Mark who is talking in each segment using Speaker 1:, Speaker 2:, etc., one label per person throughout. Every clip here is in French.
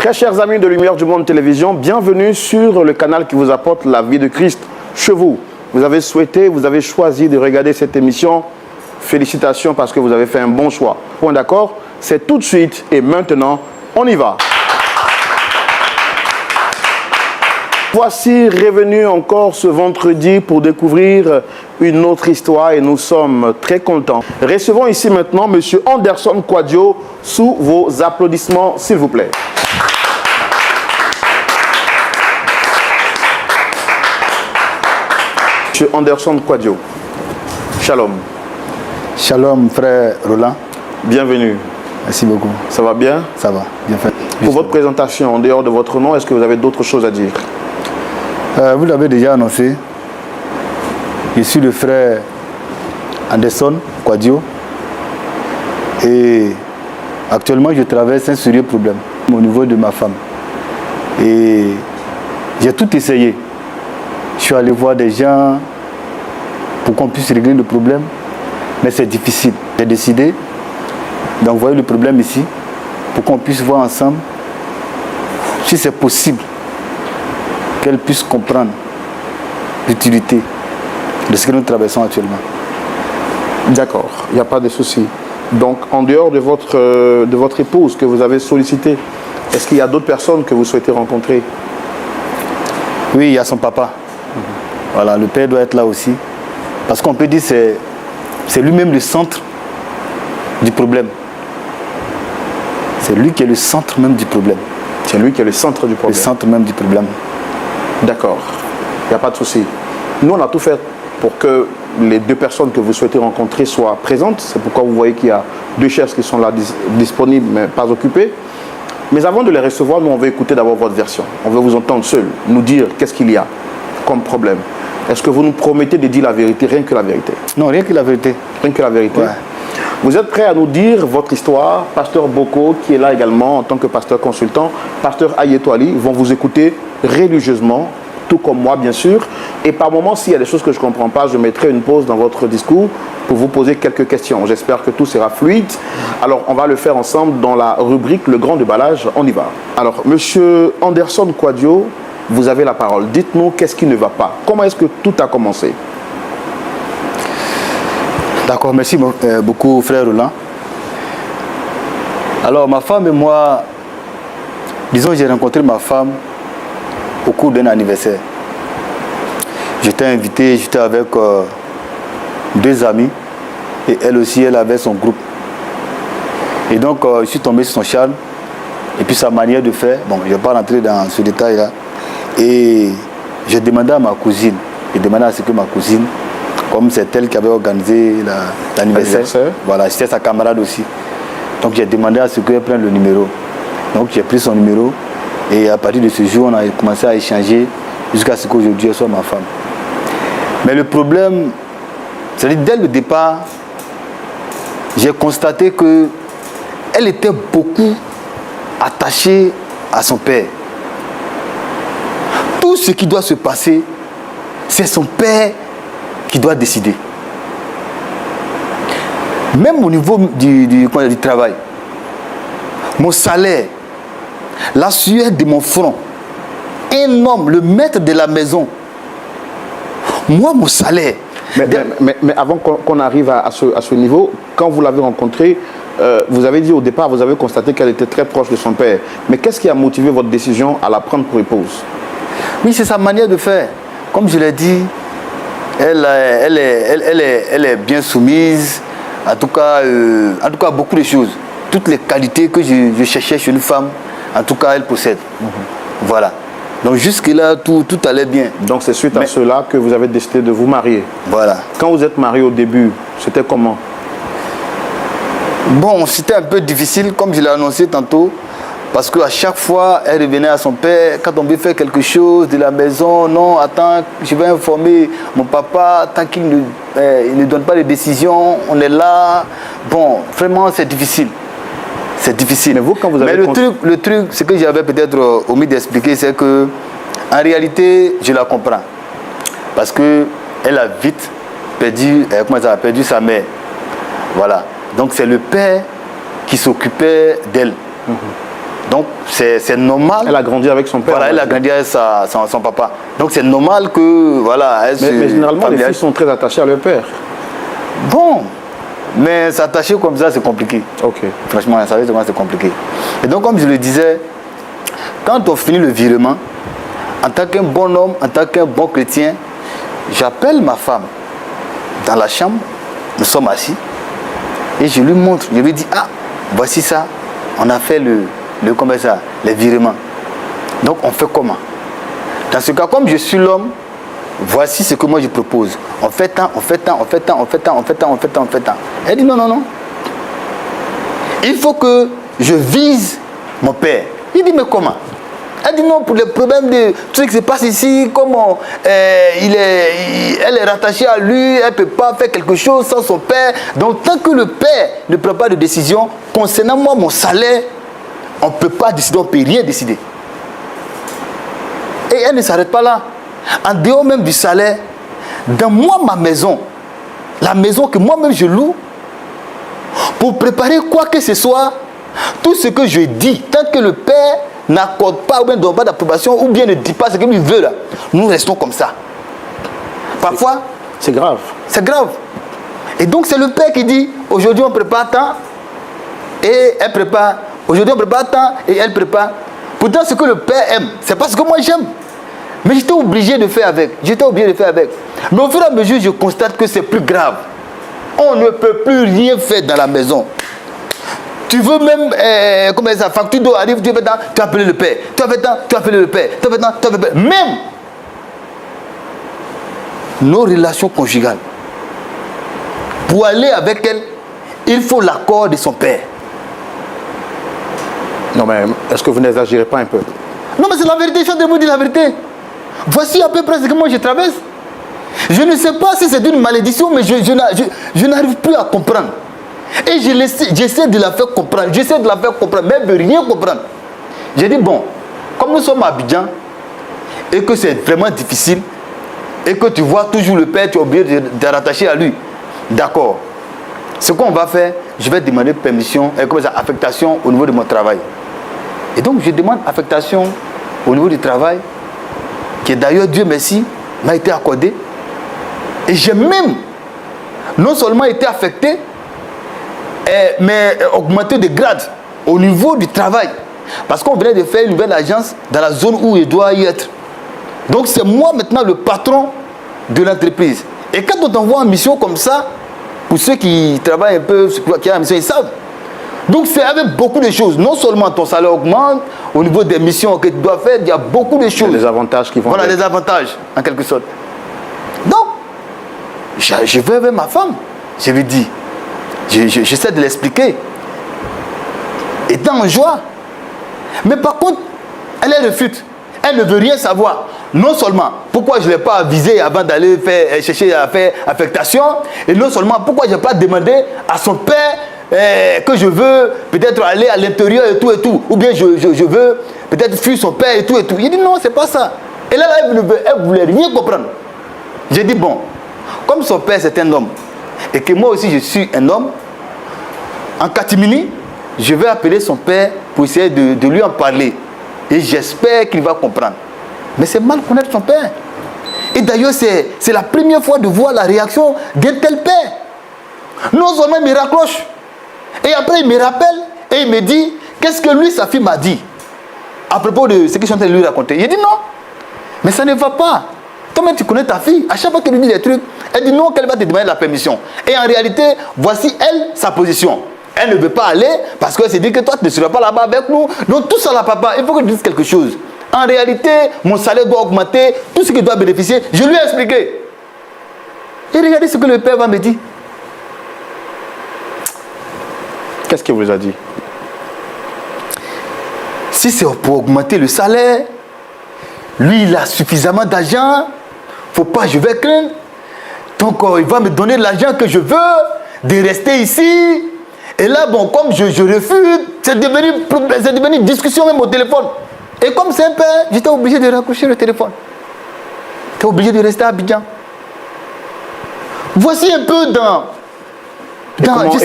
Speaker 1: Très chers amis de Lumière du Monde Télévision, bienvenue sur le canal qui vous apporte la vie de Christ chez vous. Vous avez souhaité, vous avez choisi de regarder cette émission. Félicitations parce que vous avez fait un bon choix. Point d'accord? C'est tout de suite et maintenant, on y va. Voici revenu encore ce vendredi pour découvrir une autre histoire et nous sommes très contents. Recevons ici maintenant M. Anderson Kwadjo sous vos applaudissements, s'il vous plaît. M. Anderson Kwadjo, shalom.
Speaker 2: Shalom, frère Roland.
Speaker 1: Bienvenue.
Speaker 2: Merci beaucoup.
Speaker 1: Ça va bien?
Speaker 2: Ça va, bien fait.
Speaker 1: Pour votre présentation, en dehors de votre nom, est-ce que vous avez d'autres choses à dire?
Speaker 2: Vous l'avez déjà annoncé. Je suis le frère Anderson Kwadjo. Et actuellement, je traverse un sérieux problème au niveau de ma femme. Et j'ai tout essayé. Je suis allé voir des gens pour qu'on puisse régler le problème. Mais c'est difficile. J'ai décidé d'envoyer le problème ici pour qu'on puisse voir ensemble si c'est possible qu'elle puisse comprendre l'utilité de ce que nous traversons actuellement.
Speaker 1: D'accord, il n'y a pas de souci. Donc, en dehors de votre épouse que vous avez sollicitée, est-ce qu'il y a d'autres personnes que vous souhaitez rencontrer?
Speaker 2: Oui, il y a son papa. Voilà, le père doit être là aussi. Parce qu'on peut dire que c'est lui-même le centre du problème. C'est lui qui est le centre même du problème.
Speaker 1: C'est lui qui est le centre du problème.
Speaker 2: Le centre même du problème.
Speaker 1: D'accord, il n'y a pas de souci. Nous, on a tout fait pour que les deux personnes que vous souhaitez rencontrer soient présentes. C'est pourquoi vous voyez qu'il y a deux chaises qui sont là disponibles, mais pas occupées. Mais avant de les recevoir, nous, on veut écouter d'abord votre version. On veut vous entendre seul, nous dire qu'est-ce qu'il y a comme problème. Est-ce que vous nous promettez de dire la vérité, rien que la vérité?
Speaker 2: Non, rien que la vérité.
Speaker 1: Rien que la vérité.
Speaker 2: Ouais.
Speaker 1: Vous êtes prêt à nous dire votre histoire? Pasteur Boko, qui est là également en tant que pasteur consultant, pasteur Ayeto Ali, vont vous écouter religieusement, tout comme moi bien sûr. Et par moments, s'il y a des choses que je ne comprends pas, je mettrai une pause dans votre discours pour vous poser quelques questions. J'espère que tout sera fluide. Alors, on va le faire ensemble dans la rubrique Le Grand Déballage. On y va. Alors, Monsieur Anderson Kwadjo, vous avez la parole. Dites-nous qu'est-ce qui ne va pas. Comment est-ce que tout a commencé?
Speaker 2: D'accord, merci beaucoup, frère Roland. Alors, ma femme et moi, disons, j'ai rencontré ma femme au cours d'un anniversaire. J'étais invité, j'étais avec deux amis et elle aussi, elle avait son groupe. Et donc, je suis tombé sur son charme et puis sa manière de faire. Bon, je ne vais pas rentrer dans ce détail-là. Et j'ai demandé à ma cousine, j'ai demandé à ce que ma cousine, comme c'est elle qui avait organisé l'anniversaire, voilà, c'était sa camarade aussi. Donc j'ai demandé à ce qu'elle prenne le numéro. Donc j'ai pris son numéro et à partir de ce jour, on a commencé à échanger jusqu'à ce qu'aujourd'hui elle soit ma femme. Mais le problème, c'est-à-dire dès le départ, j'ai constaté qu'elle était beaucoup attachée à son père. Tout ce qui doit se passer, c'est son père qui doit décider. Même au niveau du travail, mon salaire, la sueur de mon front, un homme, le maître de la maison, moi, mon salaire.
Speaker 1: Mais avant qu'on arrive à ce niveau, quand vous l'avez rencontrée, vous avez dit au départ, vous avez constaté qu'elle était très proche de son père. Mais qu'est-ce qui a motivé votre décision à la prendre pour épouse?
Speaker 2: Oui, c'est sa manière de faire. Comme je l'ai dit, elle est bien soumise. En tout cas, beaucoup de choses. Toutes les qualités que je cherchais chez une femme, en tout cas, elle possède. Voilà. Donc jusque-là, tout allait bien.
Speaker 1: Donc c'est suite à cela que vous avez décidé de vous marier.
Speaker 2: Voilà.
Speaker 1: Quand vous êtes marié au début, c'était comment?
Speaker 2: Bon, c'était un peu difficile, comme je l'ai annoncé tantôt. Parce qu'à chaque fois, elle revenait à son père, quand on veut faire quelque chose de la maison, non, attends, je vais informer mon papa, tant qu'il ne donne pas de décision, on est là. Bon, vraiment, c'est difficile. C'est difficile.
Speaker 1: Mais vous, quand vous avez
Speaker 2: le truc, ce que j'avais peut-être omis d'expliquer, c'est que, en réalité, je la comprends. Parce qu'elle a vite perdu sa mère. Voilà. Donc c'est le père qui s'occupait d'elle. Donc, c'est normal.
Speaker 1: Elle a grandi avec son père.
Speaker 2: Voilà, elle a grandi avec son papa. Donc, c'est normal que, voilà,
Speaker 1: mais généralement, les filles sont très attachées à leur père.
Speaker 2: Bon, mais s'attacher comme ça, c'est compliqué.
Speaker 1: Ok.
Speaker 2: Franchement, sérieusement, c'est compliqué. Et donc, comme je le disais, quand on finit le virement, en tant qu'un bon homme, en tant qu'un bon chrétien, j'appelle ma femme dans la chambre, nous sommes assis, et je lui montre, je lui dis, ah, voici ça, on a fait comment ça, les virements. Donc, on fait comment? Dans ce cas, comme je suis l'homme, voici ce que moi je propose. On fait tant, on fait tant, on fait tant, on fait tant, on fait tant, on fait tant, on fait tant. Elle dit non, non, non. Il faut que je vise mon père. Il dit mais comment? Elle dit non, pour les problèmes de tout ce qui se passe ici, comment elle est rattachée à lui, elle ne peut pas faire quelque chose sans son père. Donc tant que le père ne prend pas de décision, concernant moi, mon salaire, on ne peut pas décider, on ne peut rien décider. Et elle ne s'arrête pas là. En dehors même du salaire, dans moi, ma maison, la maison que moi-même je loue, pour préparer quoi que ce soit, tout ce que je dis, tant que le père n'accorde pas ou bien ne donne pas d'approbation ou bien ne dit pas ce qu'il veut là, nous restons comme ça. Parfois,
Speaker 1: c'est grave.
Speaker 2: C'est grave. Et donc c'est le père qui dit, aujourd'hui on prépare tant, et elle prépare. Aujourd'hui on prépare tant, et elle prépare. Pourtant ce que le père aime, c'est pas ce que moi j'aime. Mais j'étais obligé de faire avec. J'étais obligé de faire avec. Mais au fur et à mesure, je constate que c'est plus grave. On ne peut plus rien faire dans la maison. Tu veux même, comment ça, facture d'eau arrive, tu as appelé le père. Tu as fait tant, tu as appelé le père. Tu as fait tant, tu as fait le père. Même nos relations conjugales, pour aller avec elle, il faut l'accord de son père.
Speaker 1: Non mais, est-ce que vous n'exagérez pas un peu?
Speaker 2: Non mais c'est la vérité, je suis en train de vous dire la vérité. Voici à peu près ce que moi je traverse. Je ne sais pas si c'est une malédiction, mais je n'arrive plus à comprendre. Et j'essaie de la faire comprendre. J'essaie de la faire comprendre, mais elle ne veut rien comprendre. J'ai dit, bon, comme nous sommes à Abidjan, et que c'est vraiment difficile, et que tu vois toujours le père, tu es obligé de rattacher à lui. D'accord. Ce qu'on va faire, je vais demander permission, affectation au niveau de mon travail. Et donc, je demande affectation au niveau du travail, qui d'ailleurs, Dieu merci, m'a été accordé. Et j'ai même, non seulement été affecté, mais augmenté de grade au niveau du travail. Parce qu'on venait de faire une nouvelle agence dans la zone où il doit y être. Donc, c'est moi maintenant le patron de l'entreprise. Et quand on t'envoie en mission comme ça, pour ceux qui travaillent un peu, qui ont la mission, ils savent. Donc c'est avec beaucoup de choses. Non seulement ton salaire augmente, au niveau des missions que tu dois faire, il y a beaucoup de choses.
Speaker 1: Il y a des avantages qui vont...
Speaker 2: Voilà, des avantages, en quelque sorte. Donc, je vais avec ma femme. Je lui dis, j'essaie de l'expliquer. Étant en joie. Mais par contre, elle refute. Elle ne veut rien savoir. Non seulement, pourquoi je ne l'ai pas avisé avant d'aller chercher à faire affectation, et non seulement, pourquoi je n'ai pas demandé à son père que je veux peut-être aller à l'intérieur et tout, ou bien je veux peut-être fuir son père et tout. Il dit non, c'est pas ça. Et là, elle ne voulait rien comprendre. J'ai dit bon, comme son père c'est un homme, et que moi aussi je suis un homme, en catimini, je vais appeler son père pour essayer de lui en parler. Et j'espère qu'il va comprendre. Mais c'est mal connaître son père. Et d'ailleurs, c'est la première fois de voir la réaction d'un tel père. Non seulement il me raccroche, et après il me rappelle et il me dit qu'est-ce que lui, sa fille m'a dit à propos de ce que je suis en train de lui raconter. Il dit non, mais ça ne va pas. Toi-même tu connais ta fille, à chaque fois qu'elle lui dit des trucs, elle dit non, qu'elle va te demander la permission. Et en réalité, voici elle, sa position. Elle ne veut pas aller parce qu'elle s'est dit que toi tu ne seras pas là-bas avec nous. Donc tout ça là, papa, il faut que tu dises quelque chose. En réalité, mon salaire doit augmenter, tout ce qu'il doit bénéficier, je lui ai expliqué. Et regardez ce que le père va me dire.
Speaker 1: Qu'est-ce qu'il vous a dit?
Speaker 2: Si c'est pour augmenter le salaire, lui il a suffisamment d'argent, faut pas, je vais craindre. Donc il va me donner l'argent que je veux, de rester ici. Et là, bon, comme je refuse, c'est devenu une discussion même au téléphone. Et comme c'est un père, j'étais obligé de raccrocher le téléphone. J'étais obligé de rester à Abidjan. Voici un peu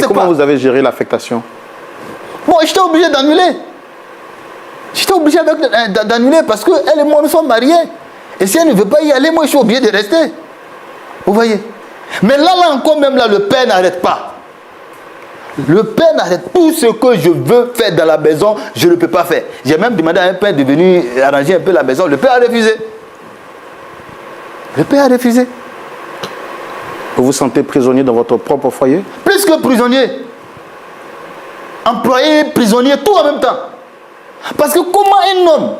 Speaker 1: comment vous avez géré l'affectation?
Speaker 2: Bon, j'étais obligé d'annuler. J'étais obligé d'annuler parce qu'elle et moi, nous sommes mariés. Et si elle ne veut pas y aller, moi, je suis obligé de rester. Vous voyez? Mais là encore, même là, le père n'arrête pas. Le père n'arrête tout ce que je veux faire dans la maison, je ne peux pas faire. J'ai même demandé à un père de venir arranger un peu la maison. Le père a refusé. Le père a refusé.
Speaker 1: Vous vous sentez prisonnier dans votre propre foyer?
Speaker 2: Plus que prisonnier. Employé, prisonnier, tout en même temps. Parce que comment un homme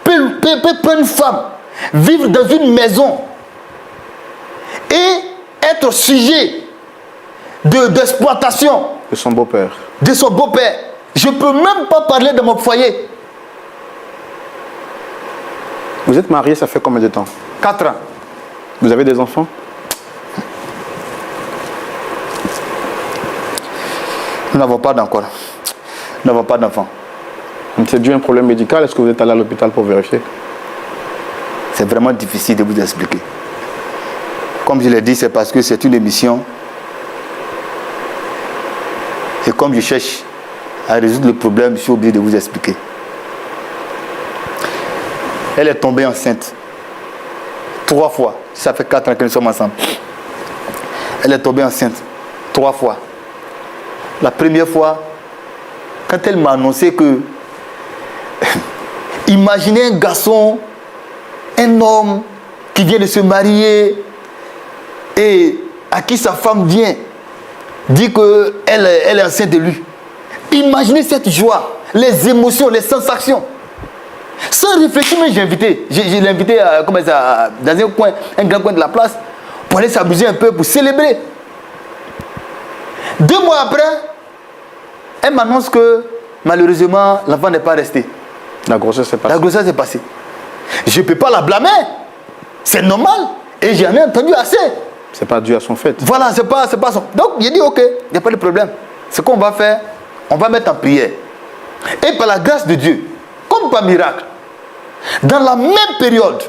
Speaker 2: peut prendre une femme, vivre dans une maison et être sujet d'exploitation
Speaker 1: de son beau-père.
Speaker 2: De son beau-père. Je ne peux même pas parler de mon foyer.
Speaker 1: Vous êtes marié, ça fait combien de temps?
Speaker 2: 4 ans.
Speaker 1: Vous avez des enfants?
Speaker 2: Nous n'avons pas d'encore. Nous n'avons pas d'enfants.
Speaker 1: C'est dû à un problème médical? Est-ce que vous êtes allé à l'hôpital pour vérifier?
Speaker 2: C'est vraiment difficile de vous expliquer. Comme je l'ai dit, c'est parce que c'est une émission. Et comme je cherche à résoudre le problème, je suis obligé de vous expliquer. Elle est tombée enceinte 3 fois. Ça fait 4 ans que nous sommes ensemble. Elle est tombée enceinte 3 fois. La première fois, quand elle m'a annoncé que imaginez un garçon, un homme qui vient de se marier et à qui sa femme vient dit qu'elle est enceinte de lui. Imaginez cette joie, les émotions, les sensations. Sans réfléchir, mais j'ai invité. Je l'ai invité dans un coin, un grand coin de la place, pour aller s'amuser un peu, pour célébrer. 2 mois après, elle m'annonce que malheureusement, l'enfant n'est pas resté.
Speaker 1: La grossesse est passée.
Speaker 2: La grossesse est passée. Je ne peux pas la blâmer. C'est normal. Et j'en ai entendu assez.
Speaker 1: C'est pas dû à son fait.
Speaker 2: Voilà, c'est pas son. Donc, j'ai dit, ok, il n'y a pas de problème. Ce qu'on va faire, on va mettre en prière. Et par la grâce de Dieu, comme par miracle, dans la même période,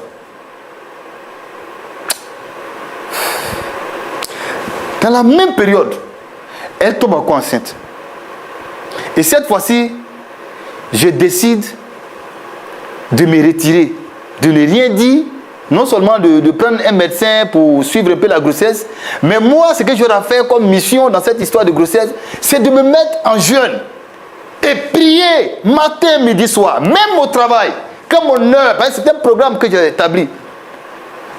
Speaker 2: elle tombe encore enceinte. Et cette fois-ci, je décide de me retirer, de ne rien dire, non seulement de prendre un médecin pour suivre un peu la grossesse, mais moi, ce que j'aurais fait comme mission dans cette histoire de grossesse, c'est de me mettre en jeûne et prier matin, midi, soir, même au travail. Quand mon heure, parce que c'est un programme que j'ai établi,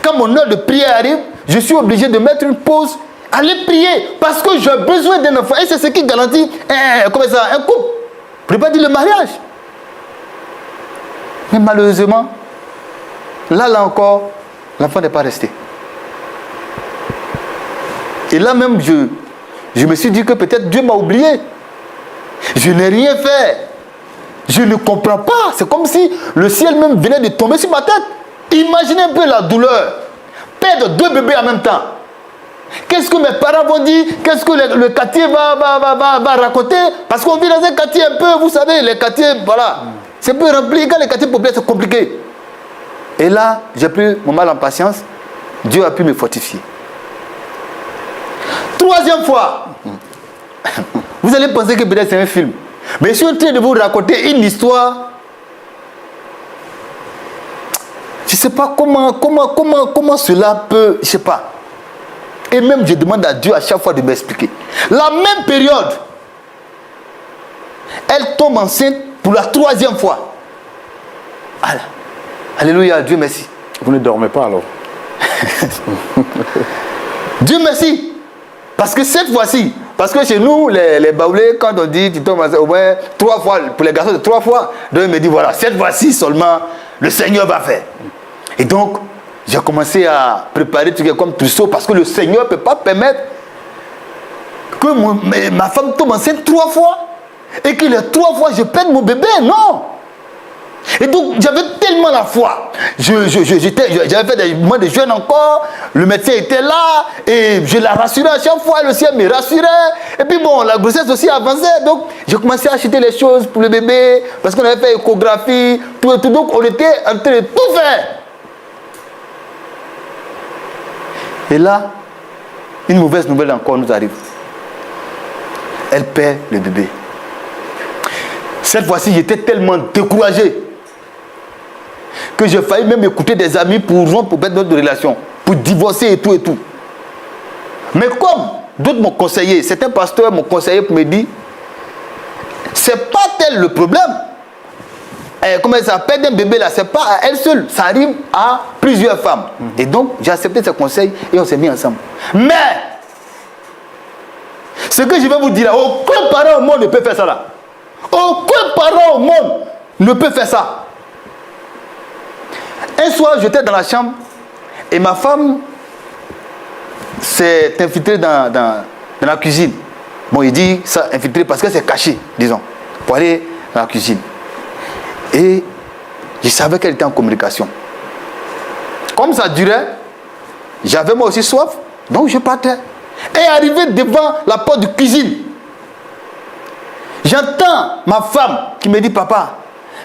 Speaker 2: quand mon heure de prière arrive, je suis obligé de mettre une pause, aller prier, parce que j'ai besoin d'un enfant. Et c'est ce qui garantit un couple. Je ne peux pas dire le mariage. Mais malheureusement, là encore, l'enfant n'est pas resté. Et là même, je me suis dit que peut-être Dieu m'a oublié. Je n'ai rien fait. Je ne comprends pas. C'est comme si le ciel même venait de tomber sur ma tête. Imaginez un peu la douleur. Perdre 2 bébés en même temps. Qu'est-ce que mes parents vont dire? Qu'est-ce que le quartier va raconter? Parce qu'on vit dans un quartier un peu, vous savez, les quartiers, voilà. C'est un peu rempli. Quand les quartiers populaires, c'est compliqué. Et là, j'ai pris mon mal en patience. Dieu a pu me fortifier. 3e fois. Vous allez penser que peut-être c'est un film. Mais je suis en train de vous raconter une histoire. Je ne sais pas comment cela peut... Je ne sais pas. Et même je demande à Dieu à chaque fois de m'expliquer. La même période, elle tombe enceinte pour la 3e fois. Allah. Alléluia, Dieu merci.
Speaker 1: Vous ne dormez pas alors?
Speaker 2: Dieu merci. Parce que cette fois-ci, parce que chez nous, les baoulés, quand on dit tu tombes enceinte au moins 3 fois, pour les garçons de 3 fois, donc il me dit voilà, cette fois-ci seulement, le Seigneur va faire. Et donc, j'ai commencé à préparer tout comme trousseau parce que le Seigneur ne peut pas permettre que ma femme tombe enceinte 3 fois et que les 3 fois je perde mon bébé. Non. Et donc, j'avais tellement la foi. J'avais fait des mois de jeûne encore. Le médecin était là et je la rassurais à chaque fois. Le ciel me rassurait. Et puis bon, la grossesse aussi avançait. Donc, j'ai commencé à acheter les choses pour le bébé parce qu'on avait fait échographie, tout. Donc, on était en train de tout faire. Et là, une mauvaise nouvelle encore nous arrive. Elle perd le bébé. Cette fois-ci, j'étais tellement découragé que j'ai failli même écouter des amis pour rompre, pour mettre notre relation, pour divorcer et tout et tout. Mais comme d'autres m'ont conseillé, certains pasteurs m'ont conseillé pour me dire, c'est pas tel le problème. Comment ça s'appelle un bébé là, c'est pas à elle seule, ça arrive à plusieurs femmes. Et donc, j'ai accepté ce conseil et on s'est mis ensemble. Mais, ce que je vais vous dire là, aucun parent au monde ne peut faire ça là. Aucun parent au monde ne peut faire ça. Un soir, j'étais dans la chambre et ma femme s'est infiltrée dans la cuisine. Bon, il dit ça, infiltrée parce qu'elle s'est cachée, disons, pour aller dans la cuisine. Et je savais qu'elle était en communication. Comme ça durait, j'avais moi aussi soif, donc je partais. Et arrivé devant la porte de cuisine, j'entends ma femme qui me dit, papa,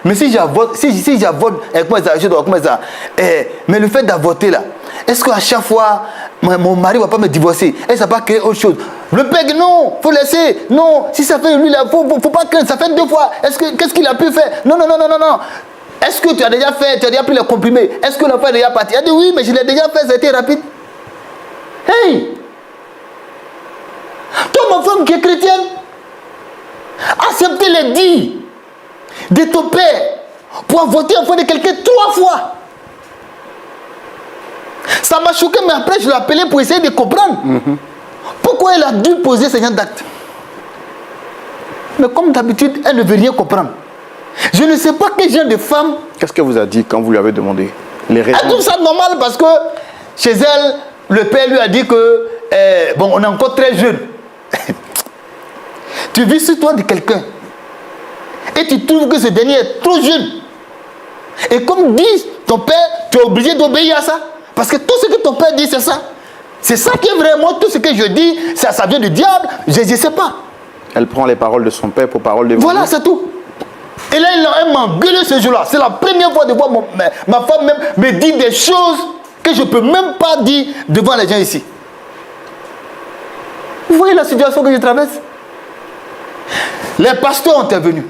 Speaker 2: mais si j'avorte, mais le fait d'avorter là, est-ce qu'à chaque fois, mon mari ne va pas me divorcer? Est-ce que ça va créer autre chose? Le père, non, il faut laisser. Non, si ça fait lui, il ne faut pas craindre, ça fait 2 fois. Qu'est-ce qu'il a pu faire? Non. Est-ce que tu as déjà fait, tu as déjà pris le comprimé? Est-ce que l'enfant est déjà parti? Il a dit oui, mais je l'ai déjà fait, ça a été rapide. Hey! Toi, ma femme qui est chrétienne, acceptez les dires de ton père pour avorter l'enfant de quelqu'un 3 fois. Ça m'a choqué, mais après je l'ai appelé pour essayer de comprendre. Pourquoi elle a dû poser ce genre d'acte? Mais comme d'habitude, elle ne veut rien comprendre. Je ne sais pas quel genre de femme.
Speaker 1: Qu'est-ce qu'elle vous a dit quand vous lui avez demandé les raisons?
Speaker 2: Elle trouve ça normal parce que chez elle, le père lui a dit que bon, on est encore très jeune. Tu vis sur toi de quelqu'un et tu trouves que ce dernier est trop jeune. Et comme dit ton père, tu es obligé d'obéir à ça. Parce que tout ce que ton père dit, c'est ça. C'est ça qui est vraiment tout ce que je dis. Ça vient du diable. Je ne sais pas.
Speaker 1: Elle prend les paroles de son père pour paroles de
Speaker 2: Voilà, c'est tout. Et là, elle m'a engueulé ce jour-là. C'est la première fois de voir ma femme même me dire des choses que je ne peux même pas dire devant les gens ici. Vous voyez la situation que je traverse? Les pasteurs ont intervenu.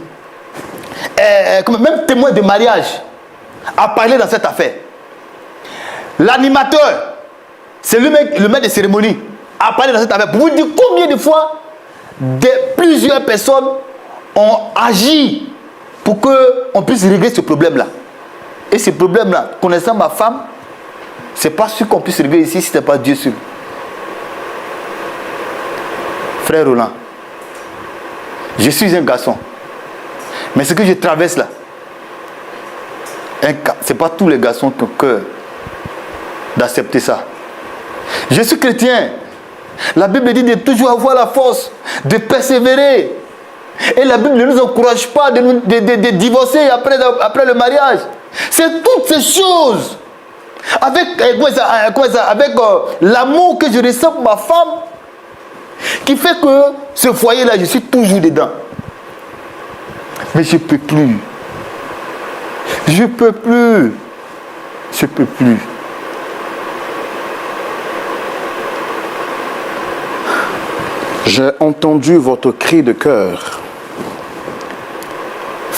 Speaker 2: Même témoin de mariage a parlé dans cette affaire. L'animateur, c'est le maître de cérémonie, a parlé dans cette affaire. Pour vous dire combien de fois plusieurs personnes ont agi pour qu'on puisse régler ce problème-là. Et ce problème-là, connaissant ma femme, c'est pas sûr qu'on puisse régler ici si ce n'est pas Dieu seul. Frère Roland, je suis un garçon. Mais ce que je traverse là, ce n'est pas tous les garçons qui ont cœur d'accepter ça. Je suis chrétien. La Bible dit de toujours avoir la force, de persévérer. Et la Bible ne nous encourage pas de divorcer après le mariage. C'est toutes ces choses. Avec l'amour que je ressens pour ma femme, qui fait que ce foyer-là, je suis toujours dedans. Mais je ne peux plus. Je ne peux plus. Je ne peux plus.
Speaker 1: J'ai entendu votre cri de cœur.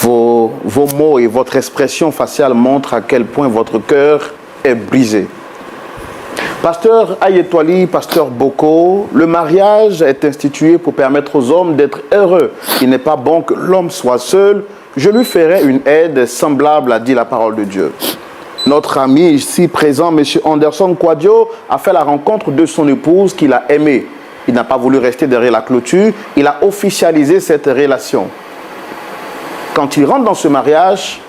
Speaker 1: Vos mots et votre expression faciale montrent à quel point votre cœur est brisé. Pasteur Ayetwali, pasteur Boko, le mariage est institué pour permettre aux hommes d'être heureux. Il n'est pas bon que l'homme soit seul. Je lui ferai une aide semblable, a dit la parole de Dieu. Notre ami ici présent, M. Anderson Quadio, a fait la rencontre de son épouse qu'il a aimée. Il n'a pas voulu rester derrière la clôture. Il a officialisé cette relation. Quand il rentre dans ce mariage,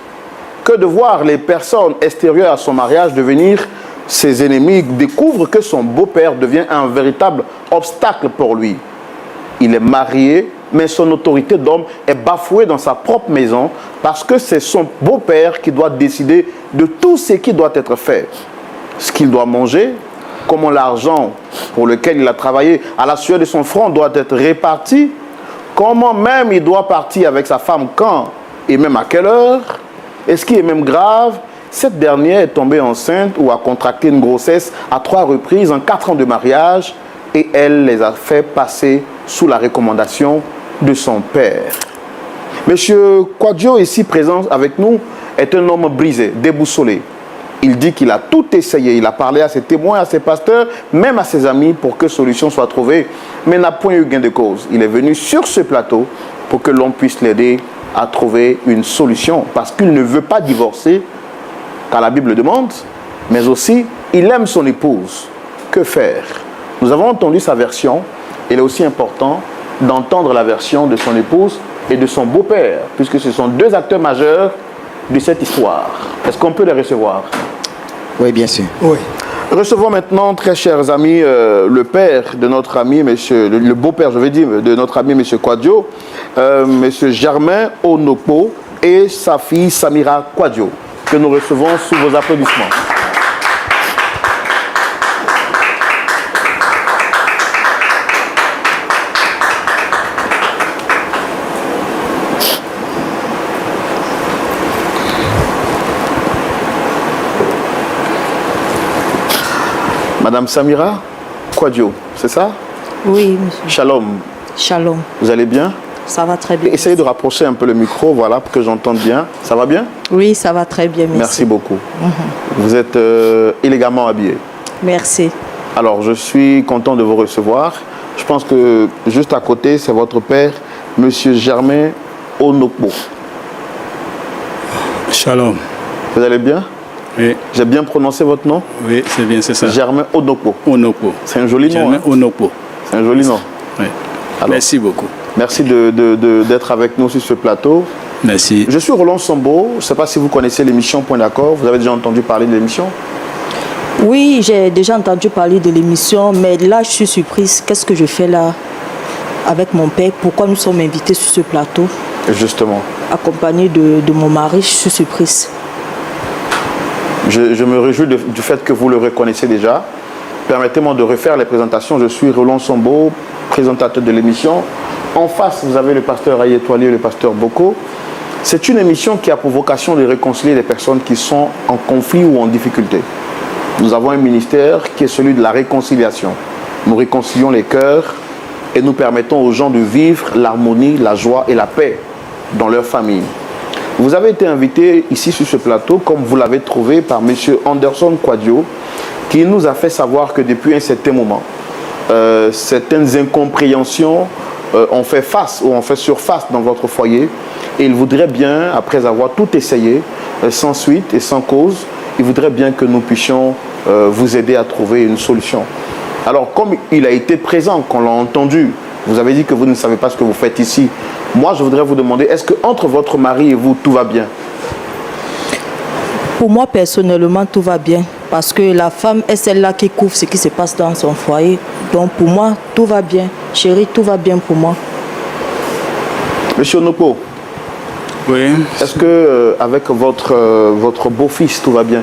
Speaker 1: que de voir les personnes extérieures à son mariage devenir ses ennemis, découvre que son beau-père devient un véritable obstacle pour lui. Il est marié, mais son autorité d'homme est bafouée dans sa propre maison parce que c'est son beau-père qui doit décider de tout ce qui doit être fait. Ce qu'il doit manger, comment l'argent pour lequel il a travaillé à la sueur de son front doit être réparti, comment même il doit partir avec sa femme quand et même à quelle heure. Et ce qui est même grave, cette dernière est tombée enceinte ou a contracté une grossesse à 3 reprises en 4 ans de mariage et elle les a fait passer sous la recommandation de son père. Monsieur Quadio, ici présent avec nous, est un homme brisé, déboussolé. Il dit qu'il a tout essayé. Il a parlé à ses témoins, à ses pasteurs, même à ses amis pour que solution soit trouvée, mais n'a point eu gain de cause. Il est venu sur ce plateau pour que l'on puisse l'aider à trouver une solution, parce qu'il ne veut pas divorcer, car la Bible le demande, mais aussi il aime son épouse. Que faire? Nous avons entendu sa version. Il est aussi important d'entendre la version de son épouse et de son beau-père, puisque ce sont deux acteurs majeurs de cette histoire. Est-ce qu'on peut les recevoir?
Speaker 3: Oui, bien sûr.
Speaker 4: Oui.
Speaker 1: Recevons maintenant, très chers amis, le père de notre ami, monsieur, le beau-père, je vais dire, de notre ami, monsieur Quadio, monsieur Germain Onokpo et sa fille Samira Quadio, que nous recevons sous vos applaudissements. Madame Samira Quadio, c'est ça?
Speaker 5: Oui, monsieur.
Speaker 1: Shalom.
Speaker 5: Shalom.
Speaker 1: Vous allez bien?
Speaker 5: Ça va très bien.
Speaker 1: Essayez de rapprocher un peu le micro, voilà, pour que j'entende bien. Ça va bien?
Speaker 5: Oui, ça va très bien, merci.
Speaker 1: Merci beaucoup. Vous êtes élégamment habillé.
Speaker 5: Merci.
Speaker 1: Alors, je suis content de vous recevoir. Je pense que juste à côté, c'est votre père, monsieur Germain Onokpo.
Speaker 4: Shalom.
Speaker 1: Vous allez bien?
Speaker 4: Oui,
Speaker 1: J'ai bien prononcé votre nom?
Speaker 4: oui, c'est bien, c'est ça.
Speaker 1: Germain Onokpo.
Speaker 4: Onokpo.
Speaker 1: C'est un joli nom.
Speaker 4: Germain
Speaker 1: Hein?
Speaker 4: Onokpo.
Speaker 1: C'est un joli nom.
Speaker 4: Oui.
Speaker 1: Alors,
Speaker 4: Merci beaucoup.
Speaker 1: merci d'être avec nous sur ce plateau.
Speaker 4: Merci.
Speaker 1: Je suis Roland Sambo. Je ne sais pas si vous connaissez l'émission Point d'accord. Vous avez déjà entendu parler de l'émission?
Speaker 5: Oui, j'ai déjà entendu parler de l'émission, mais là, je suis surprise. Qu'est-ce que je fais là avec mon père? Pourquoi nous sommes invités sur ce plateau?
Speaker 1: Justement.
Speaker 5: Accompagné de mon mari, je suis surprise.
Speaker 1: Je me réjouis du fait que vous le reconnaissez déjà. Permettez-moi de refaire les présentations. Je suis Roland Sambo, présentateur de l'émission. En face, vous avez le pasteur Ayetoali et le pasteur Boko. C'est une émission qui a pour vocation de réconcilier les personnes qui sont en conflit ou en difficulté. Nous avons un ministère qui est celui de la réconciliation. Nous réconcilions les cœurs et nous permettons aux gens de vivre l'harmonie, la joie et la paix dans leur famille. Vous avez été invité ici sur ce plateau, comme vous l'avez trouvé, par M. Anderson Quadio, qui nous a fait savoir que depuis un certain moment, certaines incompréhensions ont fait face ou ont fait surface dans votre foyer. Et il voudrait bien, après avoir tout essayé, sans suite et sans cause, il voudrait bien que nous puissions vous aider à trouver une solution. Alors, comme il a été présent, qu'on l'a entendu, vous avez dit que vous ne savez pas ce que vous faites ici. Moi, je voudrais vous demander, est-ce qu'entre votre mari et vous, tout va bien?
Speaker 5: Pour moi, personnellement, tout va bien. Parce que la femme est celle-là qui couvre ce qui se passe dans son foyer. Donc, pour moi, tout va bien. Chérie, tout va bien pour moi.
Speaker 1: Monsieur Onokpo,
Speaker 4: Oui.
Speaker 1: est-ce que avec votre beau-fils, tout va bien?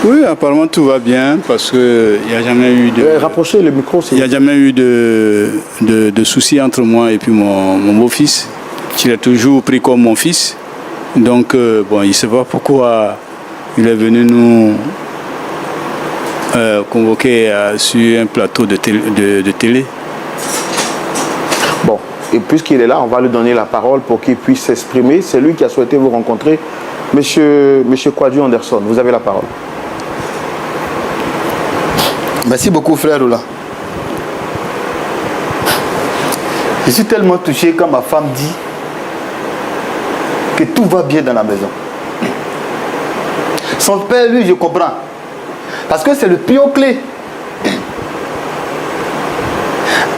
Speaker 4: Oui, apparemment tout va bien parce qu'il n'y a jamais eu de...
Speaker 1: Rapprochez le micro,
Speaker 4: Il n'y a jamais eu de soucis entre moi et puis mon beau-fils. Je l'ai toujours pris comme mon fils. Donc, bon, il ne sait pas pourquoi il est venu nous convoquer sur un plateau de télé.
Speaker 1: Bon, et puisqu'il est là, on va lui donner la parole pour qu'il puisse s'exprimer. C'est lui qui a souhaité vous rencontrer. Monsieur Quadio Anderson, vous avez la parole.
Speaker 2: Merci beaucoup, frère Oula. Je suis tellement touché quand ma femme dit que tout va bien dans la maison. Son père, lui, je comprends. Parce que c'est le pion clé.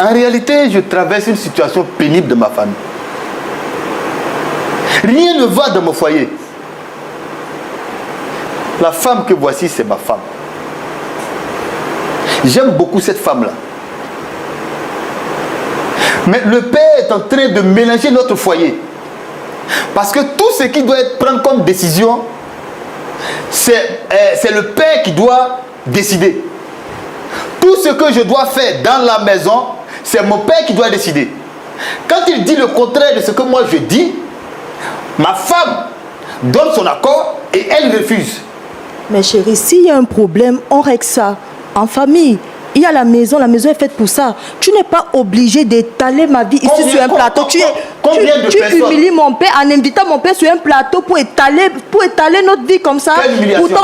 Speaker 2: En réalité, je traverse une situation pénible de ma famille. Rien ne va dans mon foyer. La femme que voici, c'est ma femme. J'aime beaucoup cette femme-là. Mais le père est en train de mélanger notre foyer. Parce que tout ce qui doit être pris comme décision, c'est le père qui doit décider. Tout ce que je dois faire dans la maison, c'est mon père qui doit décider. Quand il dit le contraire de ce que moi je dis, ma femme donne son accord et elle refuse.
Speaker 5: Mais chérie, s'il y a un problème, on règle ça en famille. Il y a la maison est faite pour ça. Tu n'es pas obligé d'étaler ma vie ici sur un plateau. Tu humilies mon père en invitant mon père sur un plateau pour étaler notre vie comme ça. Pourtant,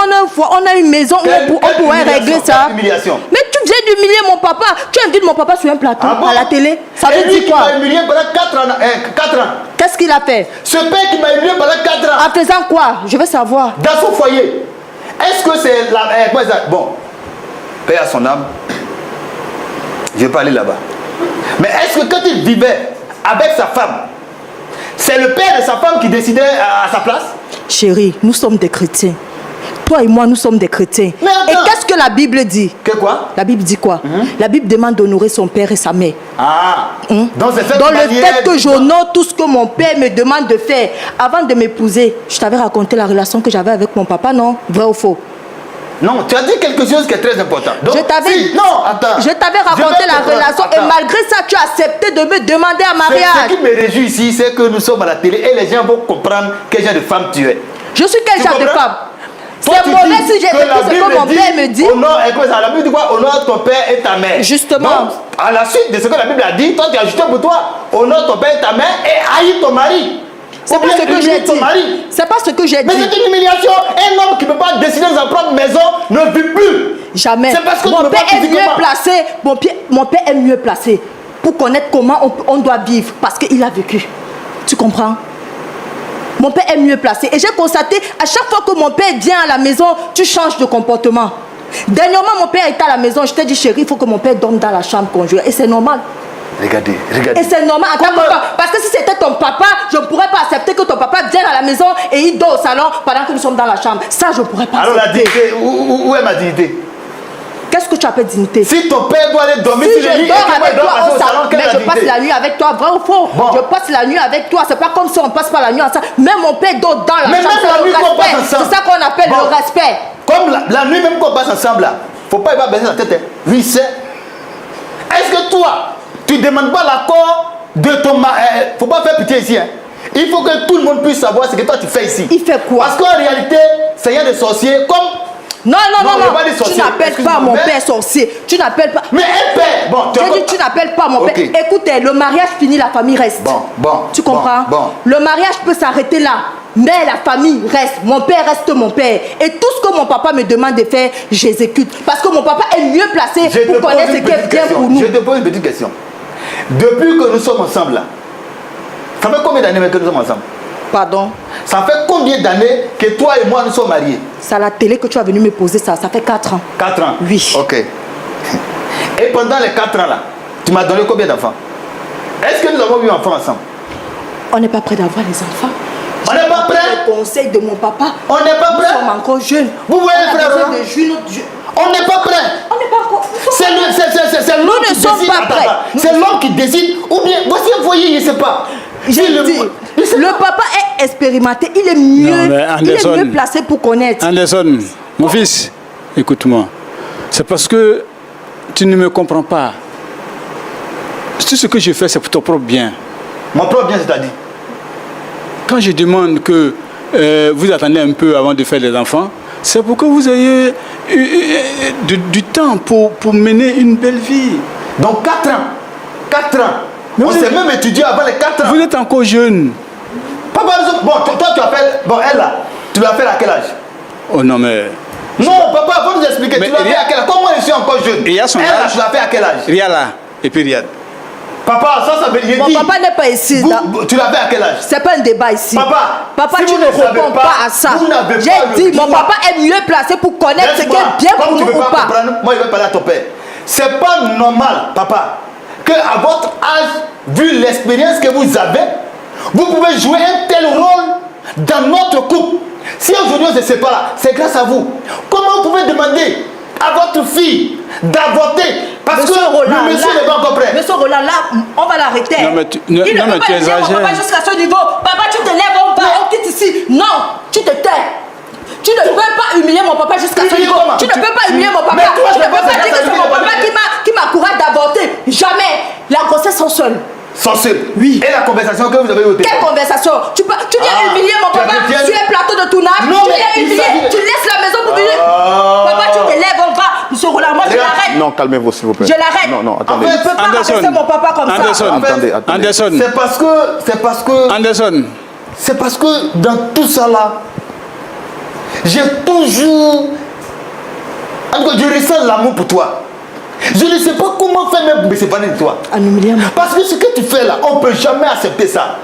Speaker 5: on a une maison où on pourrait régler ça. Mais tu viens d'humilier mon papa. Tu invites mon papa sur un plateau à la télé. Ça veut dire quoi?
Speaker 2: Il m'a humilié pendant 4 ans.
Speaker 5: Qu'est-ce qu'il a fait?
Speaker 2: Ce père qui m'a humilié pendant 4 ans.
Speaker 5: En faisant quoi? Je veux savoir.
Speaker 2: Dans son foyer. Est-ce que c'est la... Bon, père à son âme. Je vais pas aller là-bas. Mais est-ce que quand il vivait avec sa femme, c'est le père de sa femme qui décidait à sa place?
Speaker 5: Chérie, nous sommes des chrétiens. Toi et moi, nous sommes des chrétiens. Et qu'est-ce que la Bible dit?
Speaker 2: Que quoi?
Speaker 5: La Bible dit quoi? La Bible demande d'honorer son père et sa mère.
Speaker 2: Ah. Donc c'est cette
Speaker 5: dans le fait que j'honore tout ce que mon père me demande de faire. Avant de m'épouser, je t'avais raconté la relation que j'avais avec mon papa, non? Vrai ou faux?
Speaker 2: Non, tu as dit quelque chose qui est très important. Donc,
Speaker 5: je t'avais raconté la relation et malgré ça, tu as accepté de me demander un mariage.
Speaker 2: Ce qui me réjouit ici, c'est que nous sommes à la télé et les gens vont comprendre quel genre de femme tu es.
Speaker 5: Je suis quel genre de femme? C'est mauvais si j'ai fait tout ce que mon père me dit.
Speaker 2: La Bible dit quoi? Honore ton père et ta mère.
Speaker 5: Justement.
Speaker 2: Donc, à la suite de ce que la Bible a dit, toi tu as ajouté pour toi. Honore ton père et ta mère et haïs ton mari.
Speaker 5: C'est pas ce que j'ai dit. C'est pas ce que j'ai dit.
Speaker 2: Mais c'est une humiliation. Un homme qui ne peut pas décider dans sa propre maison ne vit plus.
Speaker 5: Jamais.
Speaker 2: C'est parce que
Speaker 5: mon père est mieux placé. Mon père est mieux placé pour connaître comment on doit vivre parce qu'il a vécu. Tu comprends? Mon père est mieux placé. Et j'ai constaté, à chaque fois que mon père vient à la maison, tu changes de comportement. Dernièrement, mon père était à la maison. Je t'ai dit, chérie, il faut que mon père dorme dans la chambre conjugale. Et c'est normal.
Speaker 2: Regardez.
Speaker 5: Et c'est normal en tant que papa. Parce que si c'était ton papa, je ne pourrais pas accepter que ton papa vienne à la maison et il dort au salon pendant que nous sommes dans la chambre. Ça, je ne pourrais pas accepter.
Speaker 2: Alors la dignité, où est ma dignité?
Speaker 5: Qu'est-ce que tu appelles dignité?
Speaker 2: Si ton père doit aller dormir
Speaker 5: si
Speaker 2: sur le lit,
Speaker 5: je dors avec toi au salon, mais je
Speaker 2: dignité?
Speaker 5: passe la nuit avec toi, vrai ou faux?
Speaker 2: Bon.
Speaker 5: Je passe la nuit avec toi. C'est pas comme si on passe pas la nuit ensemble. Même mon père dort dans la chambre.
Speaker 2: Même la nuit qu'on passe ensemble.
Speaker 5: C'est ça qu'on appelle le respect.
Speaker 2: Comme la nuit même qu'on passe ensemble là, faut pas y avoir baisser la tête. Lui c'est. Est-ce que toi, tu ne demandes pas l'accord de ton mari? Faut pas faire pitié ici. Il faut que tout le monde puisse savoir ce que toi tu fais ici.
Speaker 5: Il fait quoi?
Speaker 2: Parce qu'en réalité, c'est rien de sorcier comme.
Speaker 5: Non. Tu n'appelles pas mon père sorcier. Tu n'appelles pas.
Speaker 2: Mais un père. Bon,
Speaker 5: j'ai dit tu n'appelles pas mon père. Écoutez, le mariage finit, la famille reste.
Speaker 2: Bon.
Speaker 5: Tu comprends?
Speaker 2: Bon.
Speaker 5: Le mariage peut s'arrêter là. Mais la famille reste. Mon père reste mon père. Et tout ce que mon papa me demande de faire, j'exécute. Parce que mon papa est mieux placé pour connaître ce qui est bien pour nous.
Speaker 2: Je te pose une petite question. Depuis que nous sommes ensemble là, ça fait combien d'années que nous sommes ensemble?
Speaker 5: Pardon?
Speaker 2: Ça fait combien d'années que toi et moi nous sommes mariés?
Speaker 5: C'est à la télé que tu as venu me poser ça. Ça fait 4 ans.
Speaker 2: 4 ans?
Speaker 5: Oui.
Speaker 2: Ok. Et pendant les 4 ans là, tu m'as donné combien d'enfants? Est-ce que nous avons eu un enfant ensemble?
Speaker 5: On n'est pas prêt d'avoir les enfants.
Speaker 2: On n'est pas prêt?
Speaker 5: Le conseil de mon papa.
Speaker 2: On n'est pas prêt?
Speaker 5: Nous sommes encore jeunes.
Speaker 2: Vous voyez frère?
Speaker 5: On
Speaker 2: n'est pas prêt.
Speaker 5: On n'est pas encore.
Speaker 2: C'est l'homme qui décide. C'est l'homme qui décide. Ou bien, voici un foyer, il ne sait pas.
Speaker 5: Le papa est expérimenté, il est mieux placé pour connaître.
Speaker 4: Anderson, mon fils, écoute-moi. C'est parce que tu ne me comprends pas. Tout ce que je fais, c'est pour ton propre bien.
Speaker 2: Mon propre bien, c'est-à-dire?
Speaker 4: Quand je demande que vous attendez un peu avant de faire des enfants, c'est pour que vous ayez du temps pour mener une belle vie.
Speaker 2: Donc 4 ans. 4 ans. On s'est même étudié avant les 4 ans.
Speaker 4: Vous êtes encore jeune.
Speaker 2: Papa, bon, toi tu appelles. Bon, elle là, tu l'as fait à quel âge?
Speaker 4: Oh non, mais.
Speaker 2: Non, papa, il faut nous expliquer. Tu l'as fait à quel âge? Comment je suis encore jeune?
Speaker 4: Il y a son
Speaker 2: âge. Elle, tu l'as fait à quel âge?
Speaker 4: Riyad là. Et puis Riyad.
Speaker 2: Papa, ça veut dire.
Speaker 5: Mon papa n'est pas ici.
Speaker 2: Tu l'as fait à quel âge?
Speaker 5: C'est pas un débat ici.
Speaker 2: Papa,
Speaker 5: si tu ne réponds pas à ça. J'ai dit, mon papa est mieux placé pour connaître ce qui est bien pour nous ou pas.
Speaker 2: Moi, je vais parler à ton père. C'est pas normal, papa, qu'à votre âge, vu l'expérience que vous avez, vous pouvez jouer un tel rôle dans notre couple. Si aujourd'hui on se sépare, c'est grâce à vous. Comment vous pouvez demander à votre fille d'avorter parce que le monsieur n'est pas encore prêt?
Speaker 5: Monsieur Roland, là, on va l'arrêter.
Speaker 4: Non, mais tu exagères.
Speaker 5: Papa jusqu'à ce niveau. Papa, tu te lèves, on quitte ici. Non, tu te tais. Tu ne peux pas humilier mon papa jusqu'à ce niveau. Tu ne peux pas humilier mon papa. Tu ne peux pas dire que c'est mon papa qui m'a courage d'avorter. Jamais. La grossesse sont seules.
Speaker 2: Sans seul.
Speaker 5: Oui.
Speaker 2: Et la conversation que vous avez eue au téléphone?
Speaker 5: Quelle conversation? Tu viens humilier mon papa sur un plateau de tournage.
Speaker 2: Non,
Speaker 5: tu viens humilier. Tu laisses la maison pour venir. Papa, tu te lèves, on va. Monsieur Roland, moi je l'arrête.
Speaker 1: Non, calmez-vous, s'il vous plaît.
Speaker 5: Je l'arrête.
Speaker 1: Non, attendez.
Speaker 5: Je ne peux pas rabaisser mon papa comme ça.
Speaker 1: Attendez.
Speaker 2: Anderson. C'est parce que...
Speaker 4: Anderson.
Speaker 2: C'est parce que dans tout ça là, j'ai toujours... Je ressens l'amour pour toi. Je ne sais pas comment faire même pour me séparer de toi. Parce que ce que tu fais là, on ne peut jamais accepter ça.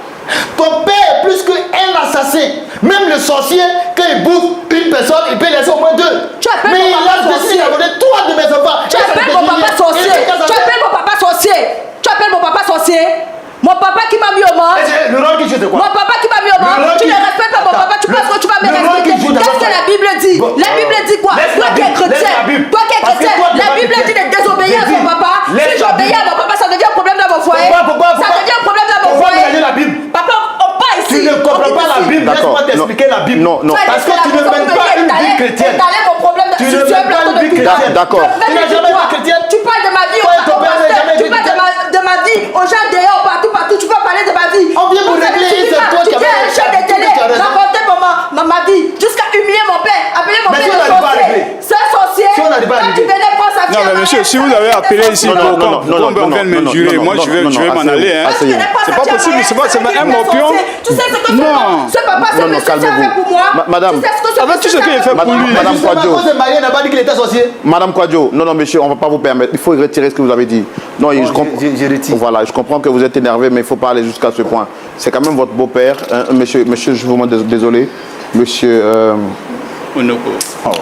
Speaker 2: Ton père est plus qu'un assassin. Même le sorcier, quand il bouffe une personne, il peut laisser au moins 2. Mais il a décidé d'abonner 3 de mes enfants.
Speaker 5: Tu appelles mon papa sorcier. Tu appelles mon papa sorcier. Tu appelles mon papa sorcier. Mon papa qui m'a mis au monde.
Speaker 2: Le rôle qui joue de quoi?
Speaker 5: Mon papa qui m'a mis au monde. Tu ne respectes pas mon papa. Tu penses que tu vas me respecter. Qu'est-ce que la Bible dit? La Bible dit quoi? Toi qui es chrétien. Toi qui es chrétien. La Bible dit de désobéir à son papa. Si j'obéis à mon papa, ça devient un problème dans mon foyer. Ça devient un problème dans mon foyer. Papa, on part ici.
Speaker 2: Tu ne comprends pas la Bible. Laisse-moi t'expliquer la Bible.
Speaker 1: Non.
Speaker 2: Parce que tu ne mènes pas une vie chrétienne. Tu ne mènes pas une vie chrétienne.
Speaker 1: D'accord.
Speaker 2: Tu n'as jamais été chrétienne.
Speaker 5: Tu parles de ma vie au pasteur. Tu parles de ma vie aux gens dehors, partout. Tu peux parler de ma vie.
Speaker 2: On vient pour régler ce point.
Speaker 5: Tu viens un chef de télé, raconter ma vie, jusqu'à humilier mon père, appeler mon père de sorcier. C'est un sorcier. Quand tu venais prendre sa fille.
Speaker 4: Non, mais monsieur, si vous avez appelé ici pour qu'on vienne me jurer, moi je vais m'en aller. C'est pas possible, c'est un morpion.
Speaker 5: Tu sais ce que ce papa, ce monsieur a fait pour moi.
Speaker 1: Madame,
Speaker 4: avec tout ce qu'il a fait pour lui.
Speaker 1: Madame Kwadjo.
Speaker 2: n'a pas dit qu'il était sorcier.
Speaker 1: Madame Kwadjo, non, monsieur, on ne va pas vous permettre. Il faut retirer ce que vous avez dit. Non, je
Speaker 2: retire.
Speaker 1: Voilà, je comprends que vous êtes énervé, mais il ne faut pas aller jusqu'à ce point. C'est quand même votre beau-père. Monsieur, je suis vraiment désolé. Monsieur
Speaker 4: Onopo.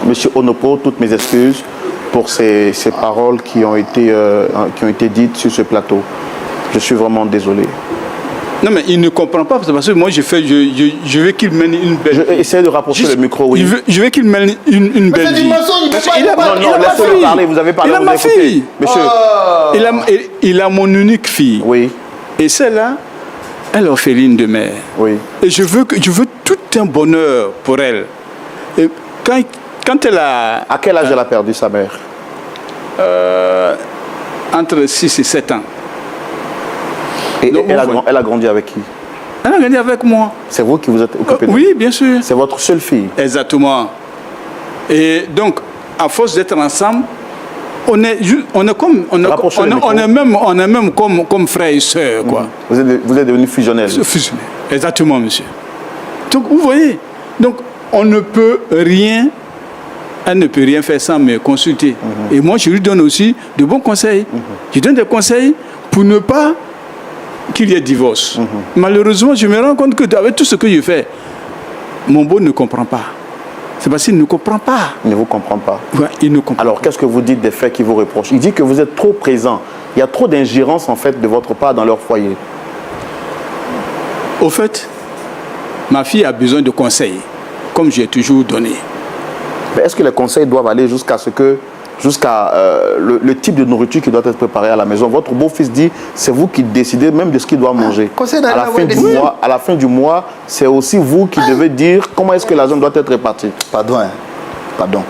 Speaker 1: Monsieur Onopo, toutes mes excuses pour ces paroles qui ont été dites sur ce plateau. Je suis vraiment désolé.
Speaker 4: Non, mais il ne comprend pas, parce que moi, je veux qu'il mène une belle vie.
Speaker 1: Essayez de rapprocher le micro, oui.
Speaker 4: Je veux qu'il mène une belle vie.
Speaker 1: Non, laissez-le parler, vous avez parlé,
Speaker 4: il a ma fille.
Speaker 1: Monsieur.
Speaker 4: Il a mon unique fille.
Speaker 1: Oui.
Speaker 4: Et celle-là, elle est orpheline de mère.
Speaker 1: Oui.
Speaker 4: Et je veux tout un bonheur pour elle. Et quand elle a...
Speaker 1: À quel âge elle a perdu sa mère?
Speaker 4: Entre 6 et 7 ans.
Speaker 1: Et donc, elle a grandi avec qui?
Speaker 4: Elle a grandi avec moi.
Speaker 1: C'est vous qui vous êtes occupé d'elle?
Speaker 4: Oui, bien sûr.
Speaker 1: C'est votre seule fille?
Speaker 4: Exactement. Et donc, à force d'être ensemble, on est même comme frères et sœurs, quoi.
Speaker 1: Vous êtes devenus fusionnels?
Speaker 4: Fusionnels. Exactement, monsieur. Donc, vous voyez, donc, on ne peut rien, elle ne peut rien faire sans me consulter. Et moi, je lui donne aussi de bons conseils. Je donne des conseils pour ne pas qu'il y ait divorce. Malheureusement, je me rends compte que avec tout ce que je fais, mon beau ne comprend pas. C'est parce qu'il ne comprend pas.
Speaker 1: Il ne vous comprend pas.
Speaker 4: Ouais, il ne comprend
Speaker 1: Alors, qu'est-ce que vous dites des faits qui vous reprochent? Il dit que vous êtes trop présent. Il y a trop d'ingérence, en fait, de votre part dans leur foyer.
Speaker 4: Au fait, ma fille a besoin de conseils, comme j'ai toujours donné.
Speaker 1: Mais est-ce que les conseils doivent aller jusqu'à le type de nourriture qui doit être préparée à la maison? Votre beau-fils dit, c'est vous qui décidez même de ce qu'il doit manger. À la fin du mois, c'est aussi vous qui devez dire comment est-ce que l'argent doit être réparti.
Speaker 2: Pardon.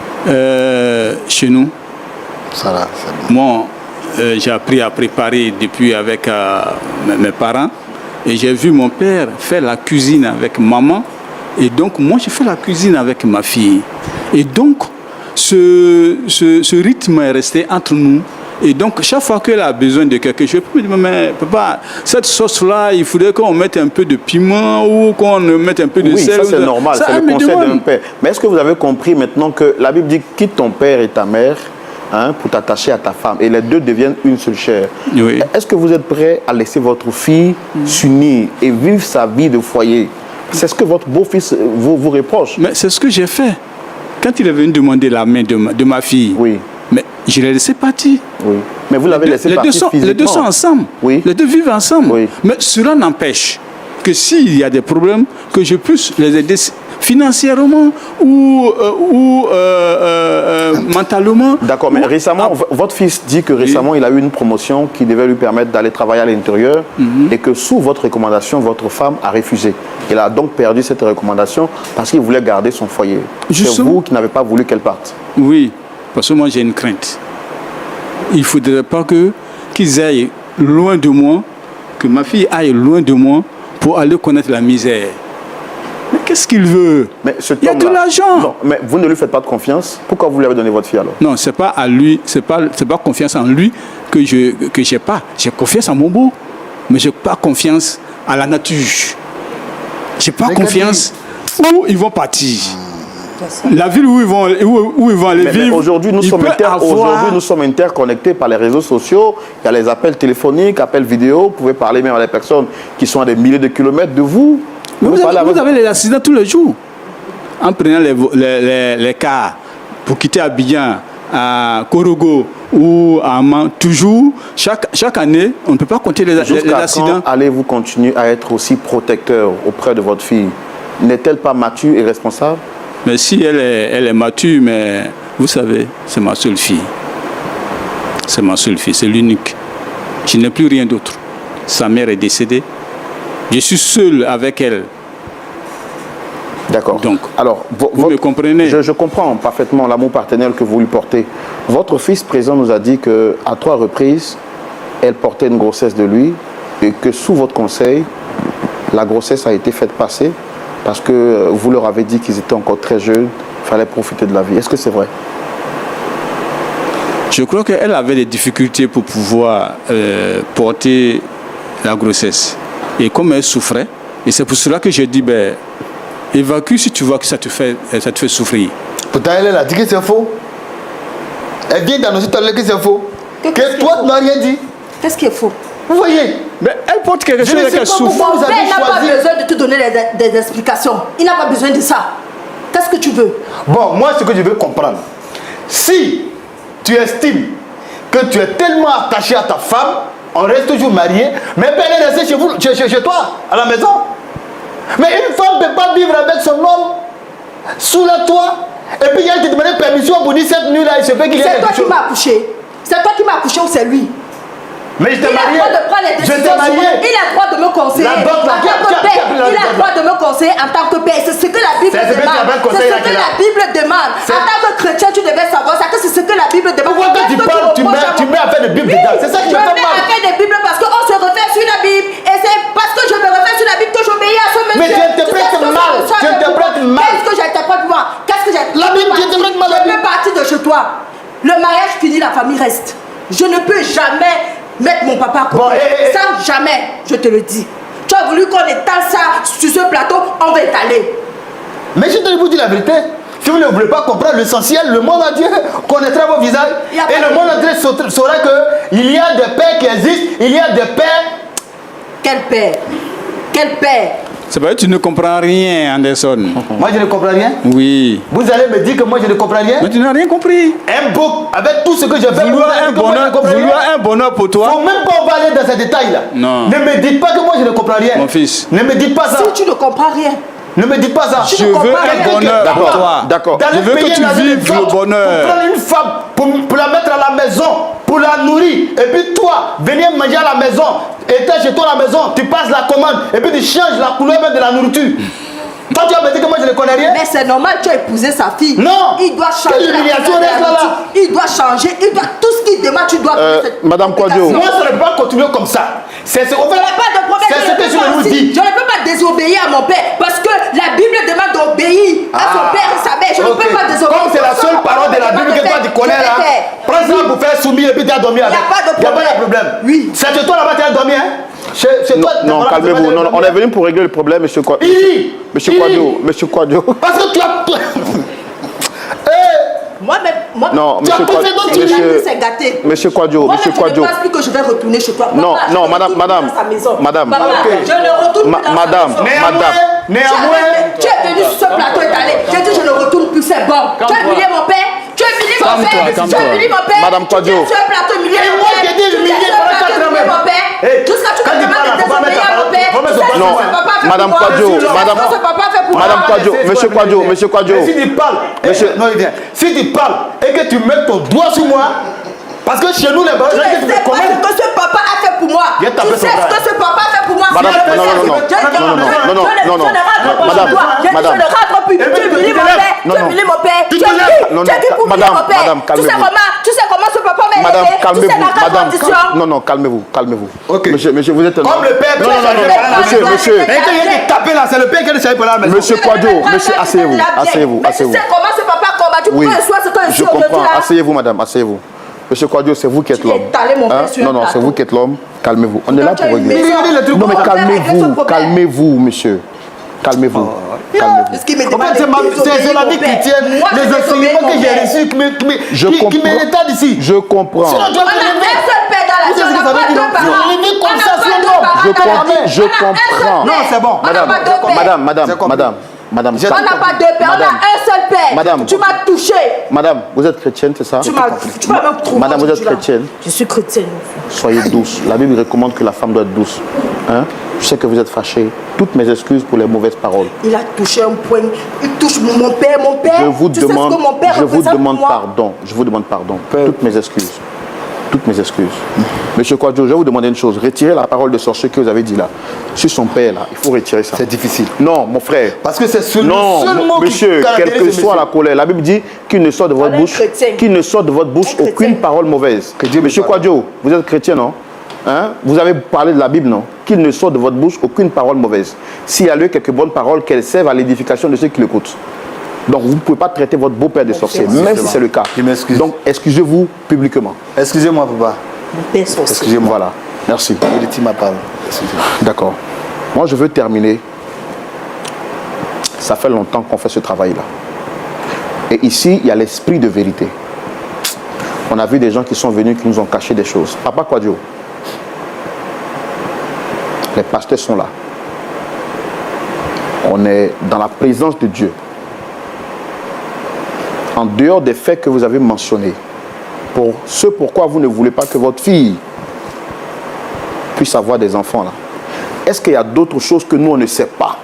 Speaker 4: Chez nous,
Speaker 2: ça là,
Speaker 4: moi, j'ai appris à préparer depuis avec mes parents. Et j'ai vu mon père faire la cuisine avec maman. Et donc, moi, je fais la cuisine avec ma fille. Et donc, ce rythme est resté entre nous. Et donc, chaque fois qu'elle a besoin de quelque chose, je me dis, mais papa, cette sauce-là, il faudrait qu'on mette un peu de piment ou qu'on mette un peu de sel.
Speaker 1: Oui, ça c'est normal, c'est le conseil d'un père. Mais est-ce que vous avez compris maintenant que la Bible dit, quitte ton père et ta mère pour t'attacher à ta femme, et les deux deviennent une seule chair.
Speaker 4: Oui.
Speaker 1: Est-ce que vous êtes prêt à laisser votre fille s'unir et vivre sa vie de foyer? C'est ce que votre beau-fils vous reproche.
Speaker 4: Mais c'est ce que j'ai fait. Quand il est venu demander la main de ma fille,
Speaker 1: oui.
Speaker 4: Mais je l'ai laissé partir.
Speaker 1: Oui. Mais vous l'avez laissé partir physiquement.
Speaker 4: Les deux sont ensemble.
Speaker 1: Oui.
Speaker 4: Les deux vivent ensemble.
Speaker 1: Oui.
Speaker 4: Mais cela n'empêche que s'il y a des problèmes, que je puisse les aider financièrement ou mentalement.
Speaker 1: D'accord, mais récemment, votre fils dit que récemment, il a eu une promotion qui devait lui permettre d'aller travailler à l'intérieur et que sous votre recommandation, votre femme a refusé. Il a donc perdu cette recommandation parce qu'il voulait garder son foyer. C'est vous qui n'avez pas voulu qu'elle parte.
Speaker 4: Oui, parce que moi j'ai une crainte. Il ne faudrait pas qu'ils aillent loin de moi, que ma fille aille loin de moi pour aller connaître la misère. qu'est-ce qu'il veut?
Speaker 1: Mais
Speaker 4: il y a de l'argent.
Speaker 1: Non, mais vous ne lui faites pas de confiance. Pourquoi vous lui avez donné votre fille alors?
Speaker 4: Non, c'est pas à lui, c'est pas confiance en lui que j'ai pas. J'ai confiance en mon beau, mais j'ai pas confiance à la nature. J'ai pas confiance où ils vont partir. La ville où ils vont aller vivre.
Speaker 1: Aujourd'hui, nous sommes interconnectés par les réseaux sociaux. Il y a les appels téléphoniques, appels vidéo. Vous pouvez parler même à des personnes qui sont à des milliers de kilomètres de vous.
Speaker 4: Vous avez les accidents tous les jours. En prenant les cars pour quitter Abidjan, à Korogo ou à Amman, toujours, chaque année, on ne peut pas compter les accidents.
Speaker 1: Quand allez-vous continuer à être aussi protecteur auprès de votre fille? N'est-elle pas mature et responsable?
Speaker 4: Mais si elle est mature, mais vous savez, c'est ma seule fille. C'est ma seule fille, c'est l'unique. Je n'ai plus rien d'autre. Sa mère est décédée. Je suis seul avec elle.
Speaker 1: D'accord.
Speaker 4: Donc,
Speaker 1: alors,
Speaker 4: vous me comprenez?
Speaker 1: Je comprends parfaitement l'amour paternel que vous lui portez. Votre fils présent nous a dit qu'à 3 reprises, elle portait une grossesse de lui et que sous votre conseil, la grossesse a été faite passer parce que vous leur avez dit qu'ils étaient encore très jeunes, il fallait profiter de la vie. Est-ce que c'est vrai?
Speaker 4: Je crois qu'elle avait des difficultés pour pouvoir porter la grossesse. Et comme elle souffrait, et c'est pour cela que j'ai dit, ben, évacue si tu vois que ça te fait souffrir.
Speaker 2: Pourtant, elle a dit que c'est faux. Elle vient d'annoncer tout à l'heure que c'est faux. Que toi, tu n'as rien dit.
Speaker 5: Qu'est-ce qui est faux?
Speaker 2: Vous voyez?
Speaker 4: Mais elle porte quelque chose qu'elle souffre.
Speaker 5: Mon père n'a pas besoin de te donner des explications. Il n'a pas besoin de ça. Qu'est-ce que tu veux?
Speaker 2: Bon, moi, ce que je veux comprendre, si tu estimes que tu es tellement attaché à ta femme, on reste toujours marié, mais elle est restée chez toi, à la maison. Mais une femme ne peut pas vivre avec son homme sous la toit. Et puis elle te demande permission pour dire cette nuit-là, il se fait qu'il y a quelque chose.
Speaker 5: C'est toi qui m'as accouché. C'est toi qui m'as accouché ou c'est lui?
Speaker 2: Mais je t'ai marié.
Speaker 5: Il a le droit de prendre les décisions. Il a le droit de me conseiller en tant que père. Il a le droit de me conseiller en tant que père. C'est ce que la Bible demande. C'est ce que la Bible demande. En tant que chrétien, tu devais savoir ça, que c'est ce que la Bible demande.
Speaker 2: Pourquoi quand tu parles, tu mets à faire de Bible dedans? C'est ça qui me fait mal.
Speaker 5: Je mets à faire des Bibles parce qu'on se réfère sur la Bible. Et c'est parce que je me réfère sur la Bible que j'obéis à ce monsieur.
Speaker 2: Mais tu interprètes mal. Tu interprètes mal.
Speaker 5: Qu'est-ce que j'interprète moi? Qu'est-ce que j'interprète?
Speaker 2: La Bible, tu interprètes mal.
Speaker 5: Je peux partir de chez toi. Le mariage finit, la famille reste. Je ne peux jamais mettre mon papa à côté. Bon, ça, jamais, je te le dis. Tu as voulu qu'on étale ça sur ce plateau, on va étaler.
Speaker 2: Mais je te vous dis la vérité. Si vous ne voulez pas comprendre l'essentiel, le monde entier connaîtra vos visages. Et le monde entier saura qu'il y a des pères qui existent, il y a des pères.
Speaker 5: Quel père? Quel père?
Speaker 4: C'est vrai, tu ne comprends rien, Anderson.
Speaker 2: Moi, je ne comprends rien?
Speaker 4: Oui.
Speaker 2: Vous allez me dire que moi, je ne comprends rien?
Speaker 4: Mais tu n'as rien compris.
Speaker 2: Un beau, avec tout ce que je fais,
Speaker 4: vouloir un bonheur pour toi.
Speaker 2: Faut même pas aller dans ces détails-là.
Speaker 4: Non.
Speaker 2: Ne me dites pas que moi, je ne comprends rien.
Speaker 4: Mon fils.
Speaker 2: Ne me dites pas ça.
Speaker 5: Si tu ne comprends rien.
Speaker 2: Ne me dites pas ça.
Speaker 4: Je veux un bonheur pour toi.
Speaker 1: D'accord.
Speaker 4: Je veux que tu vives le bonheur.
Speaker 2: Pour prendre une femme, pour la mettre à la maison, pour la nourrir. Et puis toi, venir manger à la maison. Et t'es chez toi à la maison, tu passes la commande. Et puis tu changes la couleur même de la nourriture. Toi, tu vas me dire que moi je ne connais rien.
Speaker 5: Mais c'est normal, tu as épousé sa fille.
Speaker 2: Non.
Speaker 5: Il doit changer. Il doit changer. Il doit tout ce qu'il demande, tu dois.
Speaker 1: Madame Kouadio.
Speaker 2: Moi, ça ne peut pas continuer comme ça. C'est ce
Speaker 5: que je
Speaker 2: vous dis.
Speaker 5: Je ne peux pas désobéir à mon père parce que la Bible demande d'obéir à son père et sa mère. Je ne peux pas désobéir.
Speaker 2: Comme c'est la seule parole de la Bible que toi tu connais là, prends ça pour faire soumis et puis tu as dormi avec. Il n'y a pas de problème.
Speaker 5: Oui.
Speaker 2: C'est chez toi là-bas tu as dormi, hein?
Speaker 1: Non, calmez-vous. Non, on est venu pour régler le problème, monsieur Kouadio. Monsieur Kouadio.
Speaker 2: Parce que tu as.
Speaker 5: Moi,
Speaker 1: non, monsieur Kouadio,
Speaker 5: je ne pense plus que je vais retourner chez toi.
Speaker 1: Non, non, madame.
Speaker 5: Je ne retourne plus
Speaker 1: madame.
Speaker 5: Tu es venu sur ce plateau étalé. J'ai dit je ne retourne plus, c'est bon. Tu as humilié mon père. Tu as humilié mon père. Tu as humilié mon père.
Speaker 1: Madame Kouadio.
Speaker 5: Tu es sur un plateau humilié mon père.
Speaker 2: Moi, j'ai dit humilié
Speaker 5: mon père. Tout ce que tu me demandes de désobéir à mon père.
Speaker 1: Non, madame Kouadio. Madame Kouadio. Monsieur Kouadio.
Speaker 2: Si tu parles. Non, il vient. Si tu parles et que tu mets ton doigt sur moi, parce que chez nous les barons,
Speaker 5: tu sais ce que ce papa a fait pour moi. Tu sais ce que ce papa a fait pour moi.
Speaker 1: Madame, non. Madame.
Speaker 5: Tu humilies mon père. Tu humilies mon père. Tu es qui pour humilier mon père. Tu sais comment ce papa m'a
Speaker 1: madame, calmez-vous.
Speaker 5: Tu sais dans quelle
Speaker 1: Madame,
Speaker 5: condition?
Speaker 1: non, calmez-vous, calmez-vous.
Speaker 2: Ok.
Speaker 1: Monsieur, vous êtes un
Speaker 2: Comme
Speaker 1: homme.
Speaker 2: le père,
Speaker 1: Non, monsieur.
Speaker 2: Mais quand il est tapé là, c'est le père qui ne savait pas là.
Speaker 1: Monsieur Quadio, monsieur, asseyez-vous.
Speaker 5: Mais tu sais comment c'est papa combat, tu
Speaker 1: Oui,
Speaker 5: peux asseoir ce que je
Speaker 1: je
Speaker 5: suis aujourd'hui
Speaker 1: comprends.
Speaker 5: là.
Speaker 1: Asseyez-vous, madame, asseyez-vous. Monsieur Quadio, c'est vous qui êtes
Speaker 5: Tu
Speaker 1: l'homme.
Speaker 5: es étalé, mon père, sur un
Speaker 1: Non, c'est
Speaker 5: plateau.
Speaker 1: vous qui êtes l'homme. Calmez-vous. On est
Speaker 5: Donc,
Speaker 1: là
Speaker 5: tu as
Speaker 1: pour
Speaker 5: une
Speaker 1: régler.
Speaker 5: maison.
Speaker 1: Non, mais
Speaker 5: On va régler ce
Speaker 1: calmez-vous,
Speaker 5: problème.
Speaker 1: calmez-vous, monsieur. Calmez-vous. Calmez-vous.
Speaker 5: Ce qui me
Speaker 2: En
Speaker 5: demande
Speaker 2: fait, c'est la vie chrétienne, les enseignements que j'ai reçus qui me retardent ici.
Speaker 1: Je comprends.
Speaker 2: Sinon, tu vas
Speaker 5: On a un seul père dans la
Speaker 2: Vous savez
Speaker 5: chambre,
Speaker 2: ce que ça veut
Speaker 5: on
Speaker 2: dire,
Speaker 5: n'a pas deux
Speaker 2: non?
Speaker 5: parents.
Speaker 2: On est né comme
Speaker 5: On n'a
Speaker 2: ça,
Speaker 5: pas
Speaker 2: c'est
Speaker 5: deux
Speaker 2: un homme.
Speaker 5: parents
Speaker 1: Je
Speaker 5: dans la
Speaker 1: comprends.
Speaker 5: vie.
Speaker 1: Je
Speaker 5: On a un seul
Speaker 1: comprends.
Speaker 5: père.
Speaker 2: Non, c'est bon.
Speaker 5: On n'a pas deux pères.
Speaker 1: Madame.
Speaker 2: J'ai
Speaker 5: On n'a pas deux pères, on a un seul père.
Speaker 1: Madame.
Speaker 5: Tu m'as touché.
Speaker 1: Madame, vous êtes chrétienne, c'est ça?
Speaker 5: Tu m'as même trouvé.
Speaker 1: Madame, vous êtes chrétienne?
Speaker 5: Je suis chrétienne.
Speaker 1: Soyez douce. La Bible recommande que la femme doit être douce. Hein? Je sais que vous êtes fâchée. Toutes mes excuses pour les mauvaises paroles.
Speaker 5: Il a touché un point. Il touche mon père. Mon père.
Speaker 1: Je vous
Speaker 5: tu sais
Speaker 1: demande,
Speaker 5: ce que mon père
Speaker 1: je vous
Speaker 5: représente
Speaker 1: demande
Speaker 5: pour moi.
Speaker 1: pardon. Je vous demande pardon. Toutes mes excuses. Toutes mes excuses. Monsieur Quadio, je vais vous demander une chose. Retirez la parole de sorcier que vous avez dit là. Sur son père là, il faut retirer ça.
Speaker 2: C'est difficile.
Speaker 1: Non, mon frère.
Speaker 2: Parce que c'est le seul
Speaker 1: Non,
Speaker 2: mot
Speaker 1: monsieur,
Speaker 2: qui
Speaker 1: quelle que
Speaker 2: caractérise ce
Speaker 1: soit la
Speaker 2: monsieur.
Speaker 1: colère, la Bible dit qu'il ne sort de votre
Speaker 5: On est
Speaker 1: bouche,
Speaker 5: chrétien.
Speaker 1: qu'il ne sort de votre bouche
Speaker 5: On est
Speaker 1: aucune
Speaker 5: chrétien.
Speaker 1: parole mauvaise.
Speaker 2: Que Dieu me
Speaker 1: Monsieur
Speaker 2: pardonne.
Speaker 1: Quadio, vous êtes chrétien, non? Hein? Vous avez parlé de la Bible, non? Qu'il ne sort de votre bouche aucune parole mauvaise. S'il y a lieu quelques bonnes paroles, qu'elles servent à l'édification de ceux qui l'écoutent. Donc vous ne pouvez pas traiter votre beau-père de sorcier, même si c'est le cas.
Speaker 2: Je m'excuse.
Speaker 1: Donc excusez-vous publiquement.
Speaker 2: Excusez-moi, papa.
Speaker 5: Mon père sorcier.
Speaker 2: Excusez-moi.
Speaker 1: Voilà. Merci.
Speaker 2: Il dit ma parole. Excusez-moi.
Speaker 1: D'accord. Moi, je veux terminer. Ça fait longtemps qu'on fait ce travail-là. Et ici, il y a l'esprit de vérité. On a vu des gens qui sont venus, qui nous ont caché des choses. Papa Quadio, les pasteurs sont là. On est dans la présence de Dieu. En dehors des faits que vous avez mentionnés, pour ce pourquoi vous ne voulez pas que votre fille puisse avoir des enfants là, est-ce qu'il y a d'autres choses que nous on ne sait pas,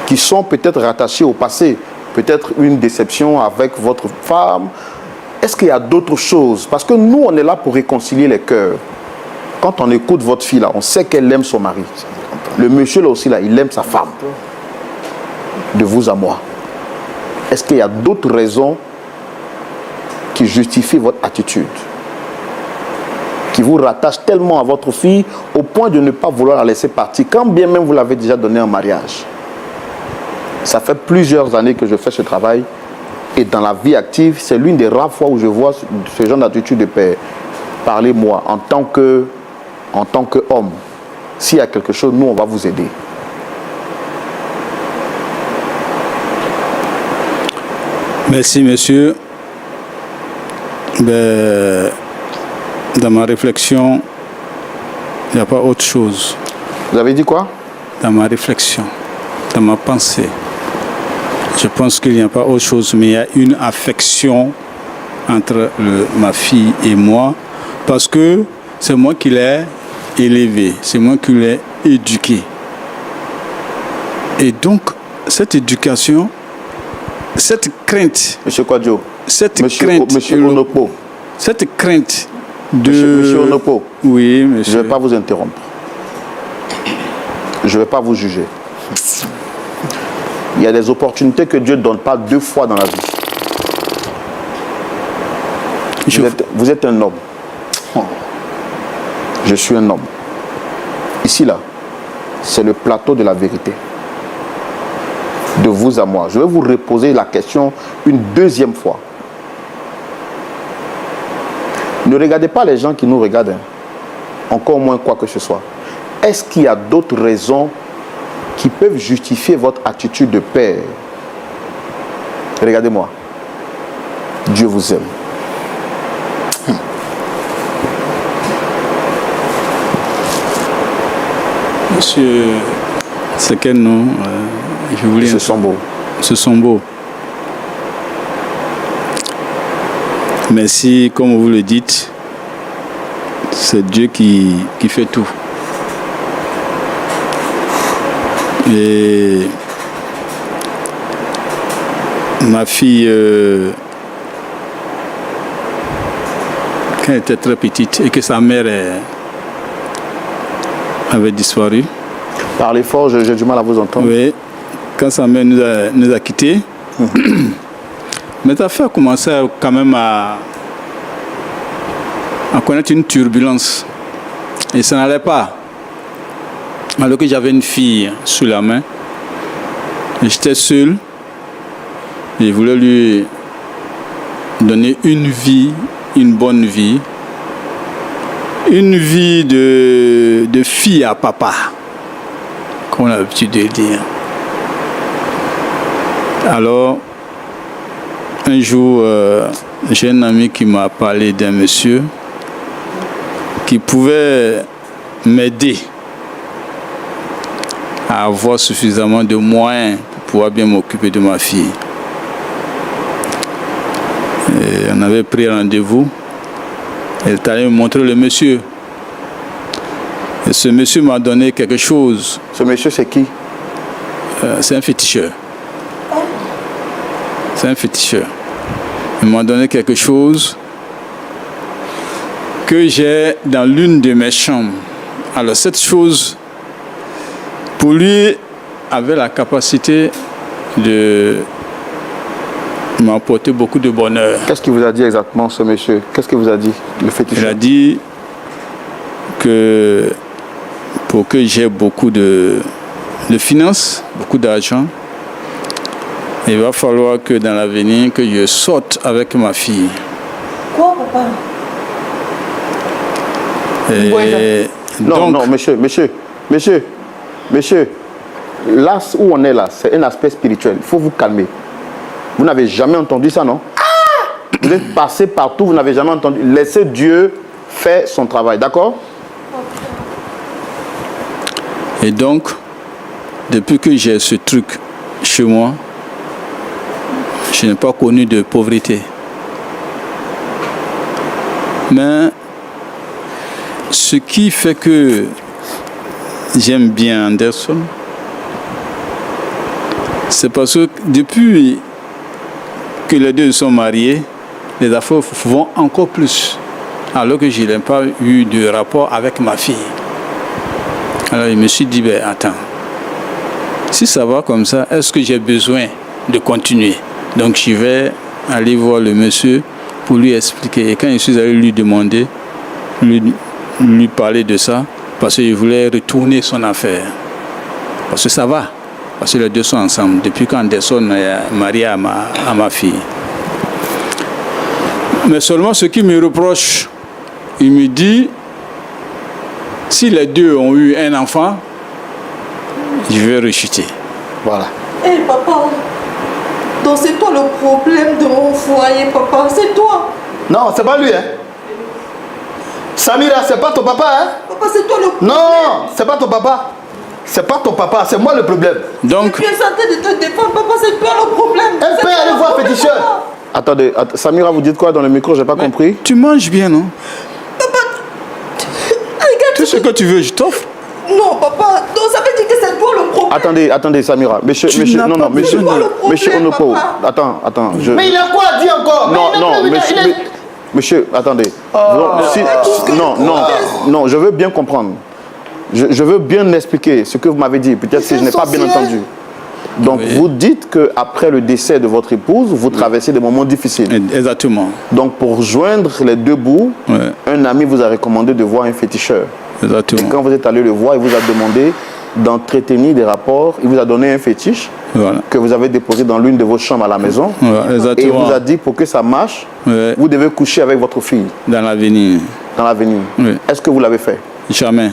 Speaker 1: qui sont peut-être rattachées au passé, peut-être une déception avec votre femme? Est-ce qu'il y a d'autres choses? Parce que nous on est là pour réconcilier les cœurs. Quand on écoute votre fille là, on sait qu'elle aime son mari. Le monsieur là aussi là, il aime sa femme. De vous à moi. Est-ce qu'il y a d'autres raisons qui justifient votre attitude, qui vous rattachent tellement à votre fille au point de ne pas vouloir la laisser partir, quand bien même vous l'avez déjà donné en mariage? Ça fait plusieurs années que je fais ce travail et dans la vie active, c'est l'une des rares fois où je vois ce genre d'attitude de père. Parlez-moi en tant qu'homme. S'il y a quelque chose, nous on va vous aider.
Speaker 4: Merci, monsieur. Ben, dans ma réflexion, il n'y a pas autre chose.
Speaker 1: Vous avez dit quoi?
Speaker 4: Dans ma réflexion, dans ma pensée, je pense qu'il n'y a pas autre chose, mais il y a une affection entre ma fille et moi, parce que c'est moi qui l'ai élevé, c'est moi qui l'ai éduqué. Et donc, cette éducation, cette crainte,
Speaker 1: Monsieur Quadio,
Speaker 4: cette
Speaker 1: Monsieur
Speaker 4: crainte,
Speaker 1: Onopo,
Speaker 4: cette crainte de...
Speaker 1: Monsieur Onopo,
Speaker 4: Oui,
Speaker 1: je
Speaker 4: monsieur.
Speaker 1: ne vais pas vous interrompre. Je ne vais pas vous juger. Il y a des opportunités que Dieu ne donne pas deux fois dans la vie. Vous êtes un homme. Je suis un homme. Ici, là, c'est le plateau de la vérité. De vous à moi. Je vais vous reposer la question une deuxième fois. Ne regardez pas les gens qui nous regardent. Encore moins quoi que ce soit. Est-ce qu'il y a d'autres raisons qui peuvent justifier votre attitude de père? Regardez-moi. Dieu vous aime.
Speaker 4: Monsieur, c'est quel nom je voulais
Speaker 1: Ce sont beaux.
Speaker 4: Ce sont beaux. Mais si, comme vous le dites, c'est Dieu qui fait tout. Et ma fille, quand elle était très petite et que sa mère avait disparu.
Speaker 1: Parlez fort, j'ai du mal à vous entendre.
Speaker 4: Oui, quand sa mère nous a quittés, mes affaires commençaient quand même à à connaître une turbulence. Et ça n'allait pas. Alors que j'avais une fille sous la main, j'étais seul. Je voulais lui donner une vie, une bonne vie. Une vie de fille à papa, comme on a l'habitude de le dire. Alors, un jour, j'ai un ami qui m'a parlé d'un monsieur qui pouvait m'aider à avoir suffisamment de moyens pour pouvoir bien m'occuper de ma fille. Et on avait pris rendez-vous. Elle est allée me montrer le monsieur. Et ce monsieur m'a donné quelque chose.
Speaker 1: Ce monsieur, c'est qui?
Speaker 4: C'est un féticheur. C'est un féticheur. Il m'a donné quelque chose que j'ai dans l'une de mes chambres. Alors cette chose, pour lui, avait la capacité de m'apporter beaucoup de bonheur.
Speaker 1: Qu'est-ce qu'il vous a dit exactement, ce monsieur? Qu'est-ce qu'il vous a dit, le féticheur?
Speaker 4: Il a dit que pour que j'ai beaucoup de finances, beaucoup d'argent, il va falloir que dans l'avenir, que je sorte avec ma fille.
Speaker 5: Quoi, papa?
Speaker 4: Et
Speaker 1: Non,
Speaker 4: donc,
Speaker 1: non, monsieur. Là où on est là, c'est un aspect spirituel. Il faut vous calmer. Vous n'avez jamais entendu ça, non? Vous êtes passé partout, vous n'avez jamais entendu. Laissez Dieu faire son travail, d'accord?
Speaker 4: Et donc, depuis que j'ai ce truc chez moi, je n'ai pas connu de pauvreté. Mais ce qui fait que j'aime bien Anderson, c'est parce que depuis que les deux sont mariés, les affaires vont encore plus. Alors que je n'ai pas eu de rapport avec ma fille. Alors je me suis dit, ben attends, si ça va comme ça, est-ce que j'ai besoin de continuer? Donc je vais aller voir le monsieur pour lui expliquer. Et quand je suis allé lui demander, lui parler de ça, parce que je voulais retourner son affaire. Parce que ça va. Parce que les deux sont ensemble. Depuis qu'Anderson est marié à ma fille. Mais seulement ce qui me reproche, il me dit, si les deux ont eu un enfant, je vais rechuter.
Speaker 1: Voilà.
Speaker 5: Hé, papa, donc c'est toi le problème de mon foyer, papa, c'est toi.
Speaker 2: Non, c'est pas lui, hein. Samira, c'est pas ton papa, hein.
Speaker 5: Papa, c'est toi le problème.
Speaker 2: Non, c'est pas ton papa. C'est pas ton papa, c'est moi le problème.
Speaker 4: Donc,
Speaker 5: Tu es tenté de te défendre, papa, c'est toi le problème.
Speaker 2: Elle peut aller voir féticheur.
Speaker 1: Attendez, Samira, vous dites quoi dans le micro? J'ai pas compris.
Speaker 4: tu manges bien, non?
Speaker 5: Papa, regarde.
Speaker 4: Tout ce que tu veux, je t'offre.
Speaker 5: Non, papa, donc ça veut dire que c'est toi le problème.
Speaker 1: Attendez, Samira. Monsieur,
Speaker 4: n'as pas
Speaker 1: monsieur,
Speaker 4: besoin de-
Speaker 1: monsieur Onopo.
Speaker 5: papa.
Speaker 1: Attends.
Speaker 2: Mais il a quoi à dire encore?
Speaker 1: Monsieur, attendez. Non, je veux bien comprendre. Je veux bien expliquer ce que vous m'avez dit. Peut-être que je n'ai pas bien entendu. Donc,
Speaker 4: Oui.
Speaker 1: vous dites qu'après le décès de votre épouse, vous traversez des moments difficiles.
Speaker 4: Exactement.
Speaker 1: Donc, pour joindre les deux bouts,
Speaker 4: Ouais.
Speaker 1: un ami vous a recommandé de voir un féticheur. Et
Speaker 4: Exactement.
Speaker 1: quand vous êtes allé le voir, il vous a demandé d'entretenir des rapports. Il vous a donné un fétiche
Speaker 4: Voilà.
Speaker 1: que vous avez déposé dans l'une de vos chambres à la maison.
Speaker 4: Voilà,
Speaker 1: Et il
Speaker 4: exactement.
Speaker 1: vous a dit, pour que ça marche,
Speaker 4: Ouais.
Speaker 1: vous devez coucher avec votre fille
Speaker 4: Dans l'avenir.
Speaker 1: dans l'avenir.
Speaker 4: Oui.
Speaker 1: Est-ce que vous l'avez fait?
Speaker 4: Jamais.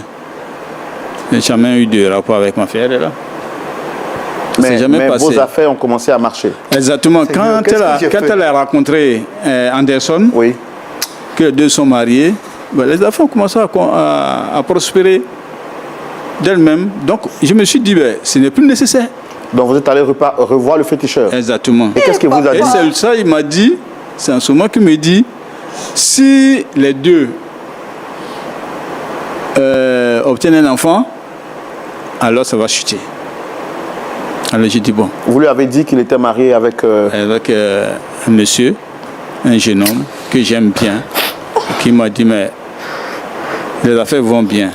Speaker 4: Je n'ai jamais eu de rapport avec ma fille. Elle est là. Ça s'est jamais
Speaker 1: Mais
Speaker 4: passé.
Speaker 1: vos affaires ont commencé à marcher.
Speaker 4: Exactement. Quand elle a rencontré Anderson,
Speaker 1: Oui.
Speaker 4: que les deux sont mariés, ben, les affaires ont commencé à prospérer d'elles-mêmes. Donc, je me suis dit, ben, ce n'est plus nécessaire.
Speaker 1: Donc vous êtes allé revoir le féticheur.
Speaker 4: Exactement.
Speaker 1: Et qu'est-ce qu'il vous a
Speaker 4: Et
Speaker 1: dit?
Speaker 4: c'est ça, il m'a dit, c'est en ce moment qu'il me dit, si les deux obtiennent un enfant, alors ça va chuter. Alors j'ai dit, bon,
Speaker 1: Vous lui avez dit qu'il était marié avec...
Speaker 4: avec un monsieur, un jeune homme que j'aime bien, qui m'a dit, mais les affaires vont bien.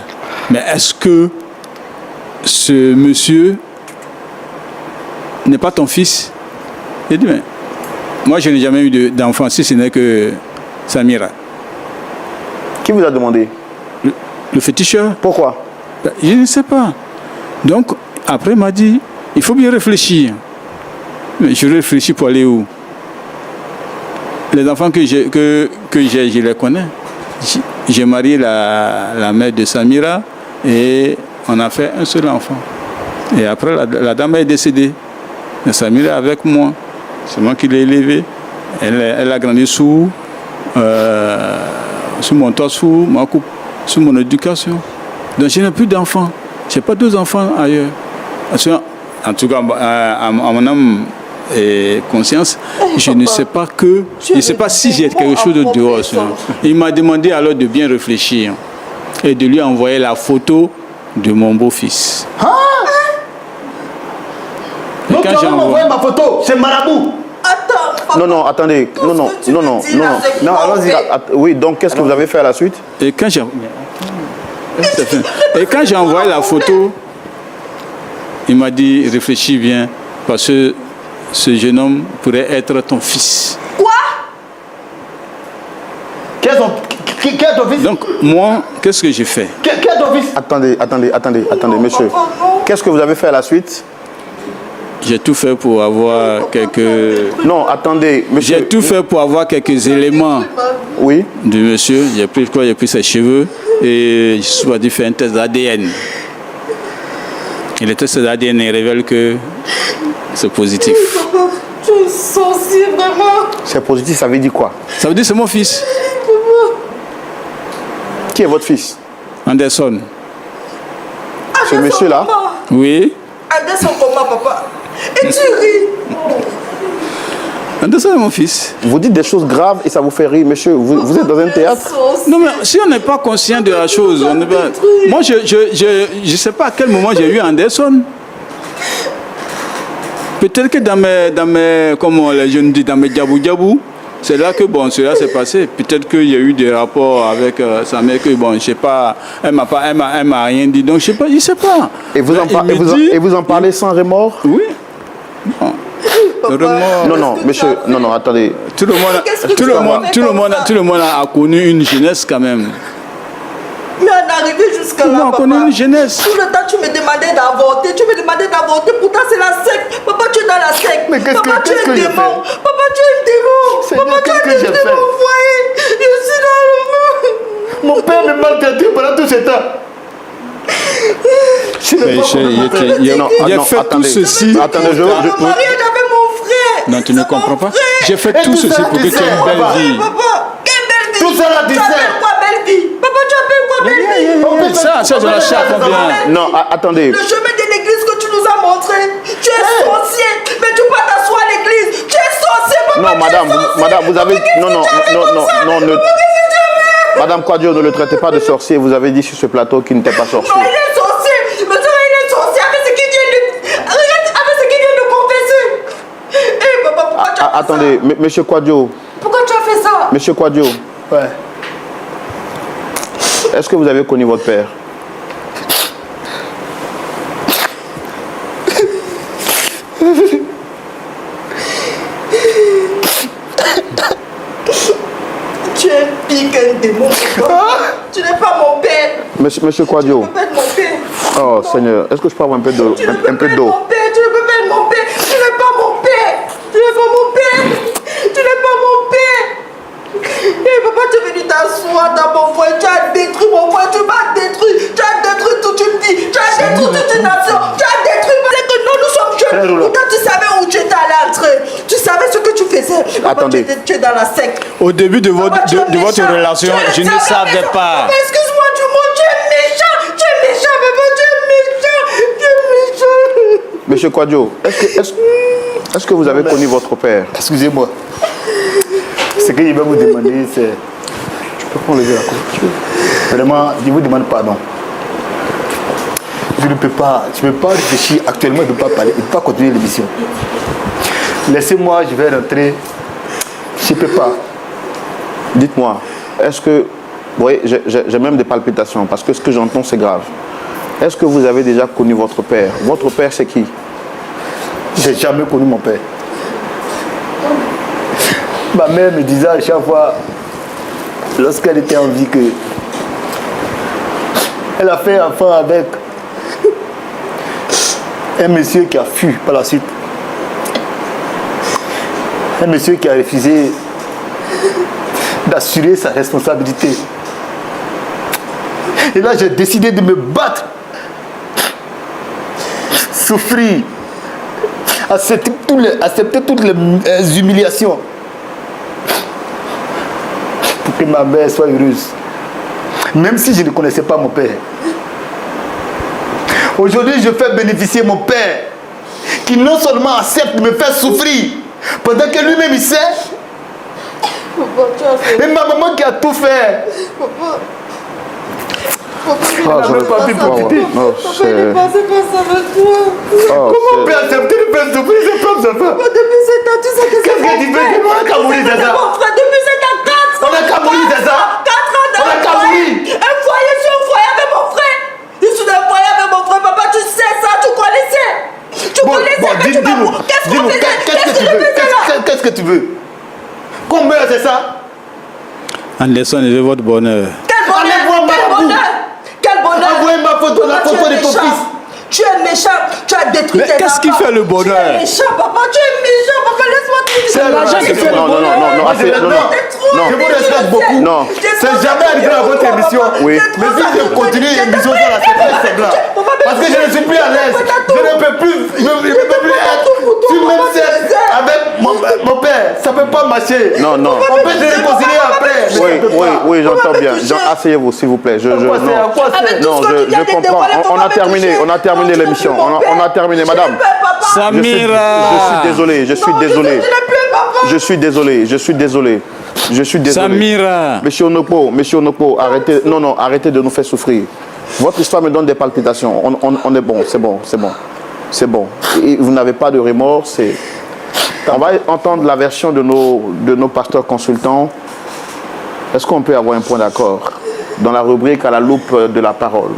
Speaker 4: Mais est-ce que ce monsieur n'est pas ton fils? J'ai dit, mais moi je n'ai jamais eu d'enfant, si ce n'est que Samira.
Speaker 1: Qui vous a demandé?
Speaker 4: Le féticheur.
Speaker 1: Pourquoi?
Speaker 4: Je ne sais pas. Donc, après, il m'a dit, il faut bien réfléchir. Mais je réfléchis pour aller où? Les enfants que j'ai, je les connais. J'ai marié la mère de Samira et on a fait un seul enfant. Et après, la dame est décédée. Mais Samira est avec moi. C'est moi qui l'ai élevée. Elle a grandi sous mon toit, sous ma coupe, sous mon éducation. Donc je n'ai plus d'enfants. Je n'ai pas 2 enfants ailleurs. En tout cas, à mon âme et conscience, je ne sais pas que... Je ne sais pas si j'ai quelque chose de dehors. Il m'a demandé alors de bien réfléchir et de lui envoyer la photo de mon beau-fils.
Speaker 2: Donc tu vas m'envoyer ma photo, c'est marabout.
Speaker 5: Attends.
Speaker 1: Non, attendez. Non, allons-y. Oui, donc qu'est-ce que vous avez fait à la suite?
Speaker 4: Et quand j'ai envoyé la photo, il m'a dit, réfléchis bien, parce que ce jeune homme pourrait être ton fils.
Speaker 5: Quoi?
Speaker 2: Quel est ton fils?
Speaker 4: Donc, moi, qu'est-ce que j'ai fait?
Speaker 2: Quel est ton fils?
Speaker 1: Attendez, monsieur. Qu'est-ce que vous avez fait à la suite?
Speaker 4: J'ai tout fait pour avoir quelques...
Speaker 1: Non, attendez, monsieur.
Speaker 4: J'ai tout fait pour avoir quelques éléments
Speaker 1: Oui.
Speaker 4: du monsieur. J'ai pris ses cheveux et je suis parti faire un test d'ADN. Et le test d'ADN révèle que c'est positif.
Speaker 5: Papa, tu es sorcier, vraiment.
Speaker 1: C'est positif, ça veut dire quoi?
Speaker 4: Ça veut dire que c'est mon fils,
Speaker 1: Qui est votre fils?
Speaker 4: Anderson.
Speaker 1: Ce monsieur-là?
Speaker 4: Oui.
Speaker 5: Anderson, comment, papa? Et tu ris.
Speaker 4: Anderson est mon fils.
Speaker 1: Vous dites des choses graves et ça vous fait rire, monsieur. Vous êtes dans un théâtre?
Speaker 4: Non, mais si on n'est pas conscient de la chose, on n'est pas... Moi, je sais pas à quel moment j'ai eu Anderson. Peut-être que dans mes comme les jeunes disent, dans mes djabou, c'est là que bon, cela s'est passé. Peut-être qu'il y a eu des rapports avec sa mère que bon, je sais pas, elle m'a rien dit, donc je sais pas.
Speaker 1: Et vous en parlez sans remords?
Speaker 4: Oui. Non.
Speaker 1: Non, monsieur, non, attendez.
Speaker 4: Tout le monde a connu une jeunesse quand même.
Speaker 5: Mais en arrivé jusqu'à là,
Speaker 4: On
Speaker 5: papa,
Speaker 4: connaît une jeunesse.
Speaker 5: tout le temps tu me demandais d'avorter, pourtant c'est la secte. Papa, tu es dans la secte.
Speaker 1: Mais qu'est-ce
Speaker 5: Papa,
Speaker 1: que
Speaker 5: tu es un
Speaker 1: j'ai
Speaker 5: démon.
Speaker 1: fait?
Speaker 5: Papa, tu es un démon.
Speaker 1: Seigneur,
Speaker 5: Papa, tu
Speaker 1: qu'est-ce que
Speaker 5: es un
Speaker 1: j'ai
Speaker 5: démon
Speaker 1: fait?
Speaker 5: envoyé. Je suis dans le monde.
Speaker 2: Mon père me maltraité pendant tout ce temps.
Speaker 4: J'ai fait tout ceci.
Speaker 1: Attendez,
Speaker 5: Mon mari, j'avais mon frère.
Speaker 4: Non, tu ne comprends pas. J'ai fait
Speaker 2: Et
Speaker 4: tout
Speaker 2: tout
Speaker 4: ceci
Speaker 2: ça,
Speaker 4: pour que tu aies une belle vie.
Speaker 5: Papa, quelle belle vie.
Speaker 2: Tout ça, la
Speaker 5: Tu
Speaker 2: dessert.
Speaker 5: appelles quoi belle vie? Papa, tu appelles quoi belle vie?
Speaker 4: Ça, je l'achète à combien?
Speaker 1: Non, attendez.
Speaker 5: Le chemin de l'église que tu nous as montré, tu es sorcier, mais tu peux t'asseoir à l'église. Tu es sorcier, papa.
Speaker 1: Non,
Speaker 5: tu es sorcier.
Speaker 1: madame, vous avez...
Speaker 5: Papa,
Speaker 1: Non,
Speaker 5: qu'est-ce que tu as fait comme ça?
Speaker 1: ne...
Speaker 5: Papa, qu'est-ce que tu as fait?
Speaker 1: Madame Quadio, ne le traitez pas de sorcier. Vous avez dit sur ce plateau qu'il n'était pas sorcier.
Speaker 5: Non, il est sorcier. Mais tu vois, il est sorcier avec ce qu'il vient de... Regarde, avec ce qu'il vient de confesser. Eh, papa, pourquoi tu as fait
Speaker 1: Attendez,
Speaker 5: ça?
Speaker 1: monsieur Quadio.
Speaker 5: Pourquoi tu as fait ça?
Speaker 1: Monsieur Quadio,
Speaker 2: Ouais.
Speaker 1: est-ce que vous avez connu votre père?
Speaker 5: Tu es pire qu'un démon. Tu n'es pas mon père.
Speaker 1: Monsieur Quadio.
Speaker 5: Tu ne peux pas être mon père.
Speaker 1: Oh Seigneur, est-ce que je peux avoir un peu d'eau?
Speaker 5: Tu ne
Speaker 1: Un
Speaker 5: peux
Speaker 1: peu
Speaker 5: pas être
Speaker 1: d'eau.
Speaker 5: mon père. Tu ne peux pas être mon père. Tu n'es pas mon père. Tu n'es pas mon père. Tu n'es pas mon père. Et papa, tu es venu t'asseoir dans mon foyer. Tu as détruit mon foyer. Tu m'as détruit. Tu as détruit toute une vie. Tu as détruit toute une nation. Tu as détruit. C'est que nous sommes jeunes. Pourtant, tu savais où tu étais allé entrer. Tu savais ce que tu faisais. Papa,
Speaker 1: Attendez.
Speaker 5: tu es dans la secte.
Speaker 4: Au début de votre,
Speaker 5: Papa, tu es
Speaker 4: de votre
Speaker 5: méchant.
Speaker 4: relation,
Speaker 5: Tu es
Speaker 4: je ne savais pas.
Speaker 5: Papa, excuse-moi du mot. Tu es méchant. Tu es méchant, papa. Tu es méchant. Tu es méchant.
Speaker 1: Monsieur Quadio, est-ce que vous avez connu votre père?
Speaker 2: Excusez-moi. Ce que je vais vous demander, c'est...
Speaker 1: Tu peux prendre le verre à côté.
Speaker 2: Vraiment, je vous demande pardon. Je ne peux pas réfléchir actuellement, je ne peux pas parler, je ne peux pas continuer l'émission. Laissez-moi, je vais rentrer. Je ne peux pas.
Speaker 1: Dites-moi, est-ce que... Vous voyez, j'ai même des palpitations parce que ce que j'entends, c'est grave. Est-ce que vous avez déjà connu votre père? Votre père, c'est qui?
Speaker 2: Je n'ai jamais connu mon père. Ma mère me disait à chaque fois, lorsqu'elle était en vie, que Elle a fait enfant avec un monsieur qui a fui par la suite. Un monsieur qui a refusé d'assurer sa responsabilité. Et là, j'ai décidé de me battre, souffrir, accepter toutes les humiliations pour que ma mère soit heureuse. Même si je ne connaissais pas mon père. Aujourd'hui, je fais bénéficier mon père qui non seulement accepte de me faire souffrir pendant que lui-même il sait. Et ma maman qui a tout fait. Elle n'a même pas pu profiter.
Speaker 5: Comment
Speaker 2: on peut accepter de faire souffrir ses propres enfants?
Speaker 5: Depuis 7 ans, tu sais que
Speaker 2: qu'est-ce que tu veux? On a qu'à mourir, c'est ça.
Speaker 5: Depuis 7 ans, 4 ans.
Speaker 2: On a qu'à mourir, c'est ça.
Speaker 5: 4 ans
Speaker 2: On a qu'à mourir.
Speaker 5: Un foyer, je suis un foyer avec mon frère. Je suis un foyer avec mon frère. Papa, tu sais ça, tu connaissais. Tu connaissais, mais tu m'as...
Speaker 2: Dis-nous, qu'est-ce que tu veux? Qu'on meurt, c'est ça?
Speaker 4: Anderson, je veux votre bonheur.
Speaker 5: Quel bonheur? Quel bonheur?
Speaker 2: Envoyez ma photo, la photo de ton fils.
Speaker 5: Tu es méchant, tu as détruit tes enfants.
Speaker 4: Qu'est-ce qui fait le bonheur?
Speaker 5: Tu es méchant, papa, tu es méchant, papa, laisse-moi te dire.
Speaker 2: C'est l'argent qui fait le bonheur.
Speaker 1: Non,
Speaker 2: je vous respecte beaucoup.
Speaker 1: Non.
Speaker 2: C'est jamais arrivé à votre émission.
Speaker 1: Oui.
Speaker 2: Mais si je continue l'émission sur la séquence, c'est blanc. Parce que je ne suis plus à l'aise. Je ne peux plus, je ne peux plus être sur même scène avec mon père. Ça ne peut pas marcher.
Speaker 1: Non.
Speaker 2: On peut se réconcilier après.
Speaker 1: Oui, j'entends bien. Asseyez-vous, s'il vous plaît. Je comprends. On a terminé l'émission. On a terminé, madame.
Speaker 4: Samira.
Speaker 1: Je suis désolé.
Speaker 4: Samira.
Speaker 1: Monsieur Onopo, arrêtez de nous faire souffrir. Votre histoire me donne des palpitations. On est bon, c'est bon. Et vous n'avez pas de remords. On va entendre la version de nos pasteurs consultants. Est-ce qu'on peut avoir un point d'accord dans la rubrique à la loupe de la parole?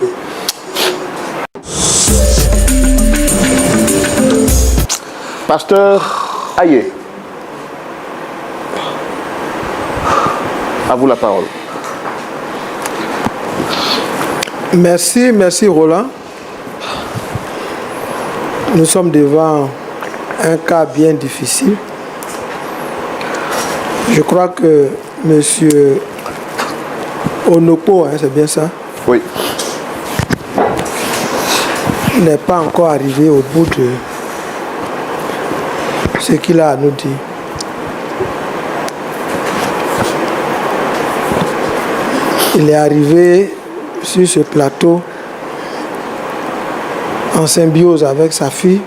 Speaker 1: Pasteur Aye, à vous la parole.
Speaker 6: Merci Roland. Nous sommes devant un cas bien difficile. Je crois que monsieur Onopo, c'est bien ça?
Speaker 1: Oui.
Speaker 6: N'est pas encore arrivé au bout de ce qu'il a à nous dire. Il est arrivé sur ce plateau en symbiose avec sa fille.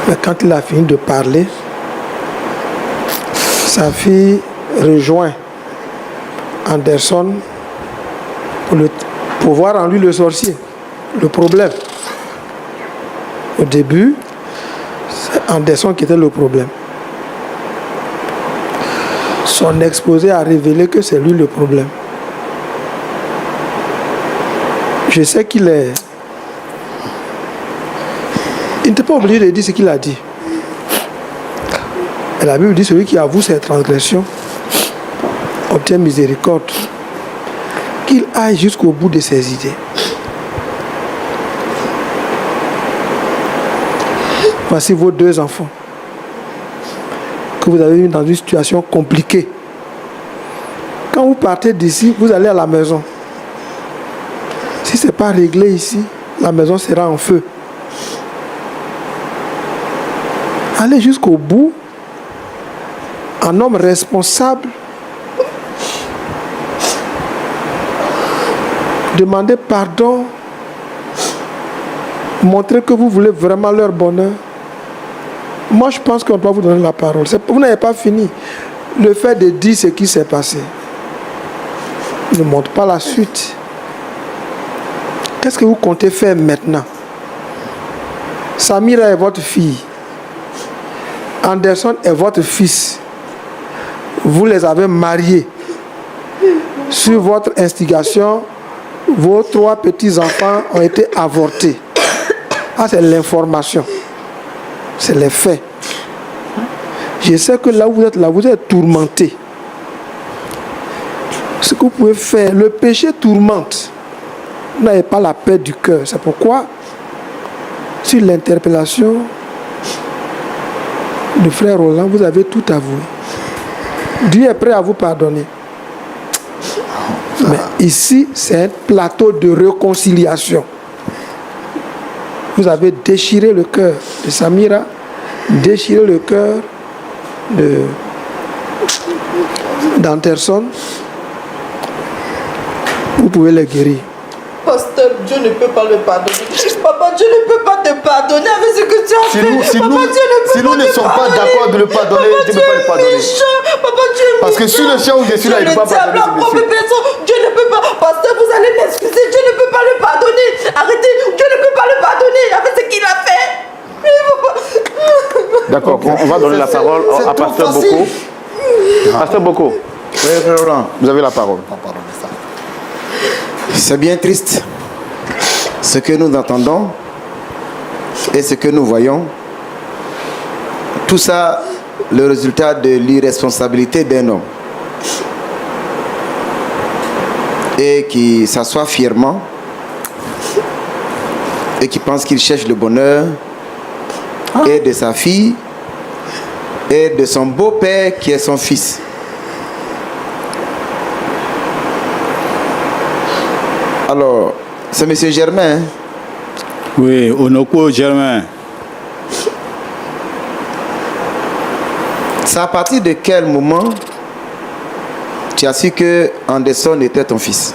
Speaker 6: Mais quand il a fini de parler, sa fille rejoint Anderson pour voir en lui le sorcier, le problème. Au début, c'est Anderson qui était le problème. Son exposé a révélé que c'est lui le problème. Je sais qu'il est... Il n'était pas obligé de dire ce qu'il a dit. Et la Bible dit, celui qui avoue ses transgressions obtient miséricorde. Qu'il aille jusqu'au bout de ses idées. Voici vos 2 enfants que vous avez mis dans une situation compliquée. Quand vous partez d'ici, vous allez à la maison. Si ce n'est pas réglé ici, la maison sera en feu. Allez jusqu'au bout. Un homme responsable. Demandez pardon. Montrez que vous voulez vraiment leur bonheur. Moi, je pense qu'on doit vous donner la parole. Vous n'avez pas fini. Le fait de dire ce qui s'est passé ne montre pas la suite. Qu'est-ce que vous comptez faire maintenant? Samira est votre fille. Anderson est votre fils. Vous les avez mariés. Sur votre instigation, vos 3 petits-enfants ont été avortés. Ah, c'est l'information. C'est les faits. Je sais que là où vous êtes tourmenté. ce que vous pouvez faire, le péché tourmente. Vous n'avez pas la paix du cœur. C'est pourquoi, sur l'interpellation de frère Roland, vous avez tout avoué. Dieu est prêt à vous pardonner. Mais ici, c'est un plateau de réconciliation. Vous avez déchiré le cœur de Samira, déchiré le cœur d'Anderson. Vous pouvez les guérir.
Speaker 5: Pasteur, Dieu ne peut pas le pardonner. Papa, Dieu ne peut pas te pardonner avec ce que tu as fait.
Speaker 2: Si nous ne sommes pas d'accord de le pardonner, Dieu ne peut pas le pardonner.
Speaker 5: Papa, Dieu est
Speaker 2: Parce que sur le champ où je suis là, il ne peut pas pardonner ce monsieur.
Speaker 5: Dieu ne peut pas. Pasteur, vous allez m'excuser. Dieu ne peut pas le pardonner. Arrêtez. Dieu ne peut pas le pardonner avec ce qu'il a fait.
Speaker 1: D'accord, on va donner la parole à Pasteur Boko. Pasteur Boko, vous avez la parole.
Speaker 3: C'est bien triste ce que nous entendons et ce que nous voyons. Tout ça, le résultat de l'irresponsabilité d'un homme. Et qui s'assoit fièrement et qui pense qu'il cherche le bonheur et de sa fille et de son beau-père qui est son fils. Alors, c'est M. Germain.
Speaker 4: Oui, Onoko Germain.
Speaker 3: C'est à partir de quel moment tu as su que Anderson était ton fils?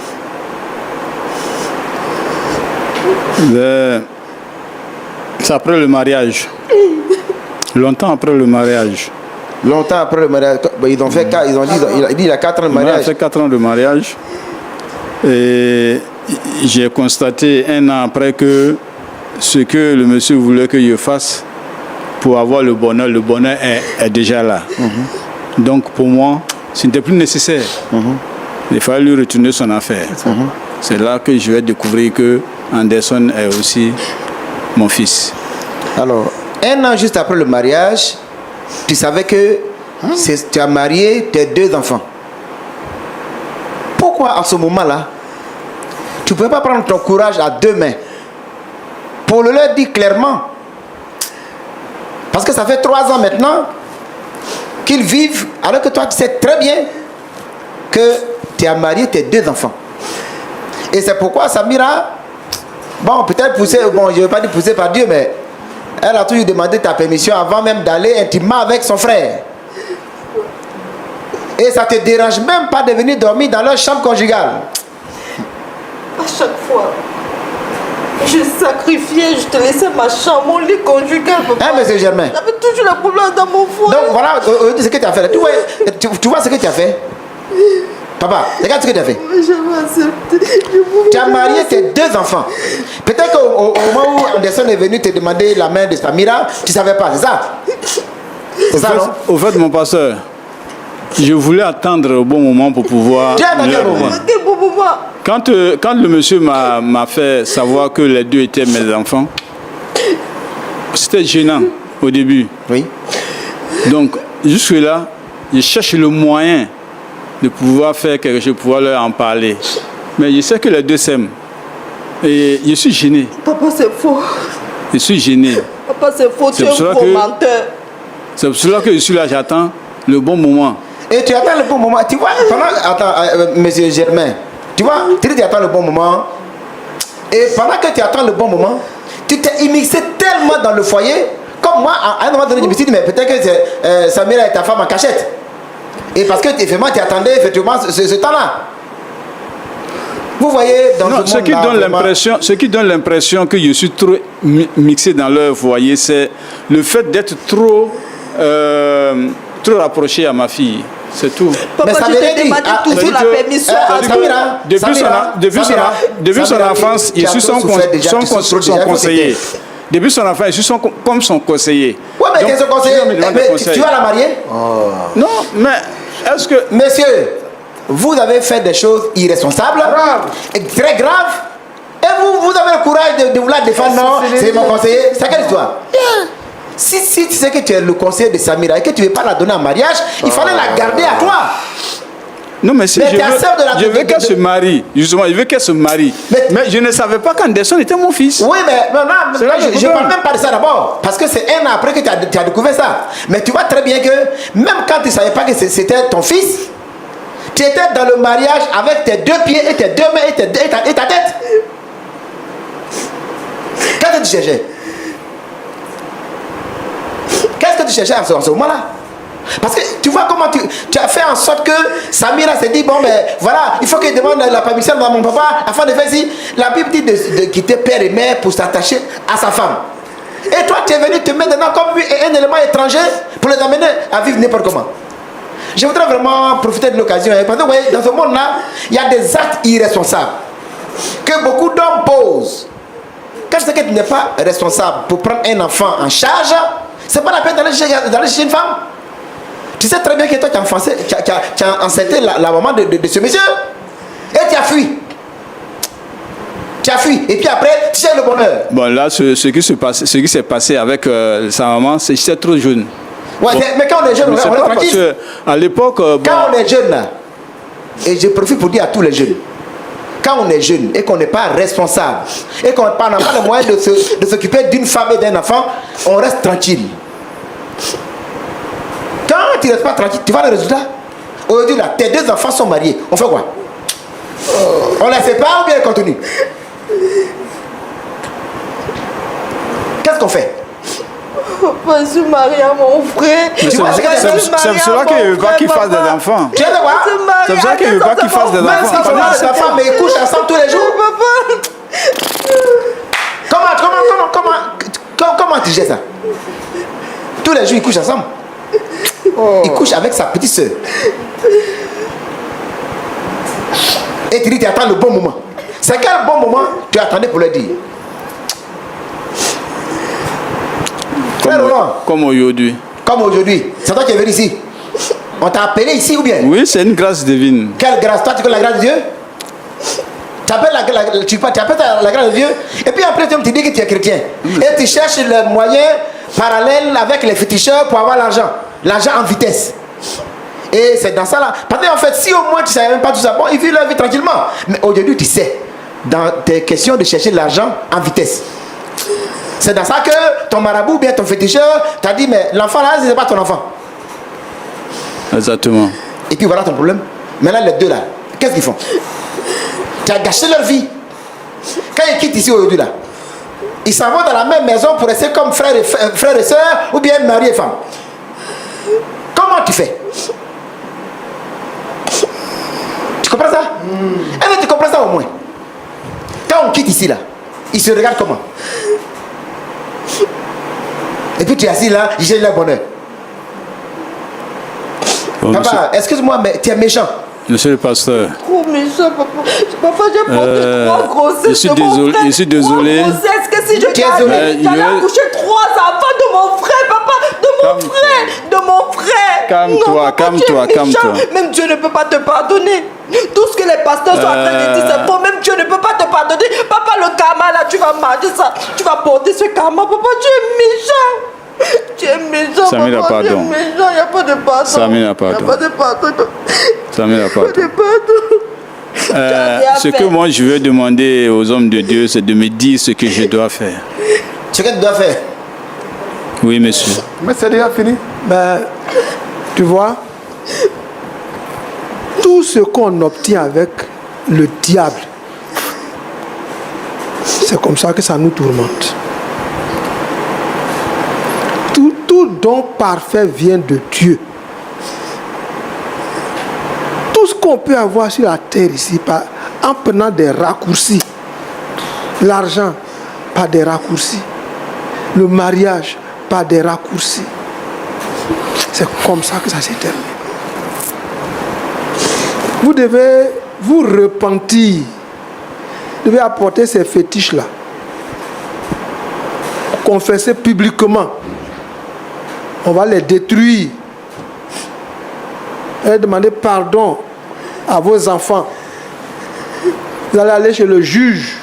Speaker 4: C'est après le mariage. Longtemps après le mariage.
Speaker 3: Longtemps après le mariage. Ils ont fait il a 4 ans de mariage.
Speaker 4: Il a fait 4 ans de mariage. Et j'ai constaté 1 an après que ce que le monsieur voulait que je fasse pour avoir le bonheur est déjà là. Donc pour moi, ce n'était plus nécessaire. Il fallait lui retourner son affaire. C'est là que je vais découvrir que Anderson est aussi mon fils.
Speaker 3: Alors, 1 an juste après le mariage, tu savais que tu as marié tes 2 enfants. Pourquoi à ce moment-là, tu ne pouvais pas prendre ton courage à 2 mains pour le leur dire clairement? Parce que ça fait 3 ans maintenant qu'ils vivent, alors que toi tu sais très bien que tu as marié tes 2 enfants. Et c'est pourquoi Samira, bon, peut-être poussée, bon, je ne veux pas dire poussée par Dieu, mais elle a toujours demandé ta permission avant même d'aller intimement avec son frère. Et ça ne te dérange même pas de venir dormir dans leur chambre conjugale.
Speaker 5: À chaque fois, je sacrifiais, je te laissais ma chambre, mon lit conjugal.
Speaker 3: Hein, monsieur Germain?
Speaker 5: J'avais toujours le problème dans mon foyer.
Speaker 3: Donc voilà ce que tu as fait. Tu vois ce que tu as fait? Papa, regarde ce que tu as fait.
Speaker 5: J'avais accepté.
Speaker 3: Tu as marié tes 2 enfants. Peut-être qu'au moment où Anderson est venu te demander la main de Samira, tu ne savais pas, c'est ça? C'est ça, non?
Speaker 4: Au fait, mon pasteur, je voulais attendre au bon moment pour pouvoir...
Speaker 3: Tu as attendu au bon moment?
Speaker 5: Quel bon moment?
Speaker 4: Quand le monsieur m'a fait savoir que les 2 étaient mes enfants, c'était gênant au début.
Speaker 3: Oui.
Speaker 4: Donc, jusque-là, je cherche le moyen de pouvoir faire quelque chose, de pouvoir leur en parler. Mais je sais que les 2 s'aiment. Et je suis gêné.
Speaker 5: Papa, c'est faux.
Speaker 4: Je suis gêné.
Speaker 5: Papa, c'est faux, tu es un gros menteur.
Speaker 4: C'est pour cela que je suis là, j'attends le bon moment.
Speaker 3: Et tu attends le bon moment. Tu vois, attends, monsieur Germain, tu vois, tu attends le bon moment. Et pendant que tu attends le bon moment, tu t'es immixé tellement dans le foyer, comme moi, à un moment donné, je me suis dit, mais peut-être que Samira est ta femme en cachette. Et parce que effectivement, tu attendais effectivement ce temps-là. Vous voyez, dans
Speaker 4: ce qui donne l'impression que je suis trop mixé dans leur foyer, c'est le fait d'être trop rapproché à ma fille. C'est tout.
Speaker 5: Papa, je t'ai demandé toujours la permission.
Speaker 4: Depuis son enfance, je suis son conseiller. Depuis son enfance, je suis comme son conseiller.
Speaker 3: Oui, mais qu'est-ce que son conseiller? Tu vas la marier?
Speaker 4: Non, mais est-ce que...
Speaker 3: Monsieur, vous avez fait des choses irresponsables, très graves, et vous avez le courage de vouloir défendre. Non, c'est mon conseiller. C'est quelle histoire? Si tu sais que tu es le conseiller de Samira et que tu ne veux pas la donner en mariage, il fallait la garder à toi.
Speaker 4: Non, mais si
Speaker 3: Mais
Speaker 4: je
Speaker 3: ta sœur de la-
Speaker 4: veux, je veux
Speaker 3: de-
Speaker 4: qu'elle
Speaker 3: de-
Speaker 4: se marie. Justement, je veux qu'elle se marie. Mais je ne savais pas qu'Anderson était mon fils.
Speaker 3: Oui, mais non,
Speaker 4: C'est là
Speaker 3: je
Speaker 4: le
Speaker 3: ne parle
Speaker 4: problème.
Speaker 3: même pas de ça d'abord. Parce que c'est un an après que tu as découvert ça. Mais tu vois très bien que même quand tu ne savais pas que c'était ton fils, tu étais dans le mariage avec tes 2 pieds et tes 2 mains et ta tête. Qu'est-ce que tu cherchais? Qu'est-ce que tu cherchais en ce moment-là? Parce que tu vois comment tu as fait en sorte que Samira s'est dit, bon ben voilà, il faut qu'il demande la permission de mon papa afin de faire ci. La Bible dit de quitter père et mère pour s'attacher à sa femme. Et toi tu es venu te mettre dedans comme un élément étranger pour les amener à vivre n'importe comment. Je voudrais vraiment profiter de l'occasion, parce que vous voyez, dans ce monde-là, il y a des actes irresponsables que beaucoup d'hommes posent. Quand je sais que tu n'es pas responsable pour prendre un enfant en charge, c'est pas la peine d'aller chez une femme. Tu sais très bien que toi tu as enceinté la maman de ce monsieur et tu as fui. Tu as fui et puis après tu cherches le bonheur.
Speaker 4: Bon, là, ce qui s'est passé avec sa maman, j'étais trop jeune.
Speaker 3: Ouais, mais quand on est jeune, on est
Speaker 4: Parce
Speaker 3: tranquille.
Speaker 4: que à l'époque,
Speaker 3: Quand on est jeune là, et je profite pour dire à tous les jeunes, quand on est jeune et qu'on n'est pas responsable et qu'on n'a pas le moyen de s'occuper d'une femme et d'un enfant, on reste tranquille. Quand tu ne restes pas tranquille, tu vois le résultat. Aujourd'hui là, tes 2 enfants sont mariés. On fait quoi? On les sépare ou bien on continue? Qu'est-ce qu'on fait?
Speaker 5: Papa, je suis mariée à mon frère.
Speaker 4: Mais c'est
Speaker 3: vois,
Speaker 4: c'est cela qu'il ne veut pas qu'il fasse des enfants.
Speaker 3: Tu viens de voir?
Speaker 4: C'est pour ça qu'il ne veut pas qu'il fasse des
Speaker 3: Même
Speaker 4: enfants.
Speaker 3: s'ils sont mariés, les enfants, mais ils couchent ensemble tous les jours. Comment tu gères ça? Tous les jours, ils couchent ensemble. Il couche avec sa petite soeur. Et tu dis, tu attends le bon moment. C'est quel bon moment tu attendais pour le dire?
Speaker 4: Comme aujourd'hui.
Speaker 3: Comme aujourd'hui. C'est toi qui es venu ici. On t'a appelé ici ou bien?
Speaker 4: Oui, c'est une grâce divine.
Speaker 3: Quelle grâce? Toi, tu connais la grâce de Dieu? Tu appelles la grâce de Dieu. Et puis après, tu dis que tu es chrétien. Et tu cherches le moyen parallèle avec les féticheurs pour avoir l'argent. L'argent en vitesse. Et c'est dans ça là. Parce qu'en fait, si au moins tu ne savais même pas tout ça, bon, ils vivent leur vie tranquillement. Mais aujourd'hui, tu sais, dans tes questions de chercher l'argent en vitesse. C'est dans ça que ton marabout, bien ton féticheur, t'a dit, mais l'enfant là, ce n'est pas ton enfant.
Speaker 4: Exactement.
Speaker 3: Et puis voilà ton problème. Maintenant, les 2 là, qu'est-ce qu'ils font? Tu as gâché leur vie. Quand ils quittent ici aujourd'hui là, ils s'en vont dans la même maison pour rester comme frère et soeur ou bien mari et femme. Comment tu fais? Tu comprends ça? Est-ce que tu comprends ça au moins? Quand on quitte ici là, ils se regardent comment? Et puis tu es assis là, j'ai le bonheur.
Speaker 4: Bon,
Speaker 3: Papa, excuse-moi, mais tu es méchant.
Speaker 4: Monsieur le pasteur.
Speaker 5: Trop méchant, papa. Papa, j'ai porté 3 grossesses.
Speaker 4: Je suis
Speaker 5: de mon
Speaker 4: désolé.
Speaker 5: frère.
Speaker 4: Je suis désolé.
Speaker 5: 3 grossesses, que si je
Speaker 3: Désolé.
Speaker 5: j'allais accoucher 3 enfants de mon frère, papa. De mon
Speaker 4: Calme-toi.
Speaker 5: frère. De mon frère.
Speaker 4: Calme-toi,
Speaker 5: Non, papa, tu es
Speaker 4: calme-toi,
Speaker 5: méchant.
Speaker 4: calme-toi.
Speaker 5: Même Dieu ne peut pas te pardonner. Tout ce que les pasteurs sont en train de dire, c'est faux. Même Dieu ne peut pas te pardonner. Papa, le karma, là, tu vas marcher ça. Tu vas porter ce karma. Papa, tu es méchant. Tu es méchant,
Speaker 4: Samira,
Speaker 5: papa. Tu es
Speaker 4: pardon.
Speaker 5: méchant. Il n'y a pas de pardon.
Speaker 4: Samira, pardon.
Speaker 5: Il n'y a pas de pardon.
Speaker 4: Samira,
Speaker 5: Pas de
Speaker 4: pardon.
Speaker 5: pardon.
Speaker 4: Ce que moi je veux demander aux hommes de Dieu, c'est de me dire ce que je dois faire.
Speaker 3: Ce que tu dois faire.
Speaker 4: Oui, monsieur.
Speaker 6: Mais c'est déjà fini. Ben, tu vois, tout ce qu'on obtient avec le diable, c'est comme ça que ça nous tourmente. Tout don parfait vient de Dieu. Tout ce qu'on peut avoir sur la terre ici, en prenant des raccourcis, l'argent par des raccourcis, le mariage par des raccourcis, c'est comme ça que ça s'est terminé. Vous devez vous repentir, vous devez apporter ces fétiches-là, confesser publiquement. On va les détruire. Et demander pardon à vos enfants. Vous allez aller chez le juge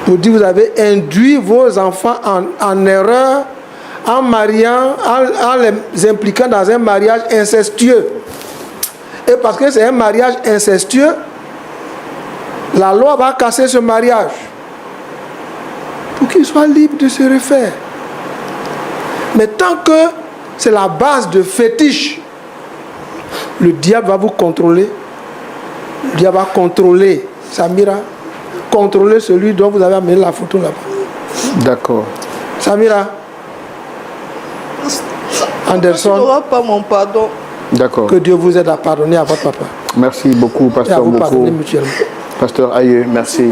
Speaker 6: pour dire que vous avez induit vos enfants en erreur en mariant, en les impliquant dans un mariage incestueux. Et parce que c'est un mariage incestueux, la loi va casser ce mariage pour qu'il soit libre de se refaire. Mais tant que c'est la base de fétiche, le diable va vous contrôler. Le diable va contrôler, Samira, contrôler celui dont vous avez amené la photo là-bas.
Speaker 1: D'accord.
Speaker 6: Samira, Anderson,
Speaker 5: Tu n'auras pas mon pardon.
Speaker 1: D'accord.
Speaker 6: que Dieu vous aide à pardonner à votre papa
Speaker 1: Merci beaucoup,
Speaker 6: et à
Speaker 1: Pasteur
Speaker 6: vous
Speaker 1: Boko.
Speaker 6: pardonner mutuellement.
Speaker 1: Pasteur Aye, merci.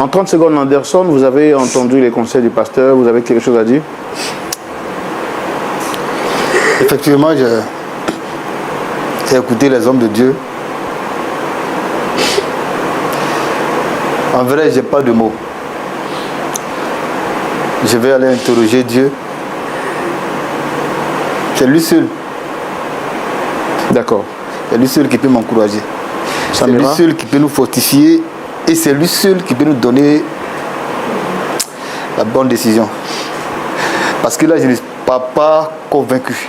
Speaker 1: En 30 secondes, Anderson, vous avez entendu les conseils du pasteur, vous avez quelque chose à dire?
Speaker 2: Effectivement, j'ai écouté les hommes de Dieu. En vrai, je n'ai pas de mots. Je vais aller interroger Dieu. C'est lui seul.
Speaker 1: D'accord.
Speaker 2: C'est lui seul qui peut m'encourager. C'est lui
Speaker 1: Samira?
Speaker 2: seul qui peut nous fortifier. Et c'est lui seul qui peut nous donner la bonne décision. Parce que là, je ne suis pas convaincu.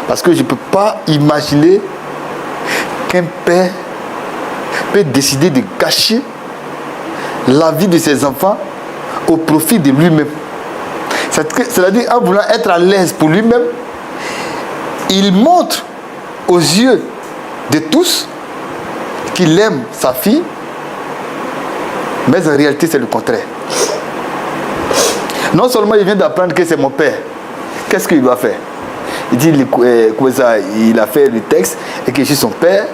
Speaker 2: Parce que je ne peux pas imaginer qu'un père peut décider de gâcher la vie de ses enfants au profit de lui-même. C'est-à-dire, en voulant être à l'aise pour lui-même, il montre aux yeux de tous qu'il aime sa fille, mais en réalité, c'est le contraire. Non seulement il vient d'apprendre que c'est mon père, qu'est-ce qu'il doit faire? Il dit il a fait le texte et que je suis son père,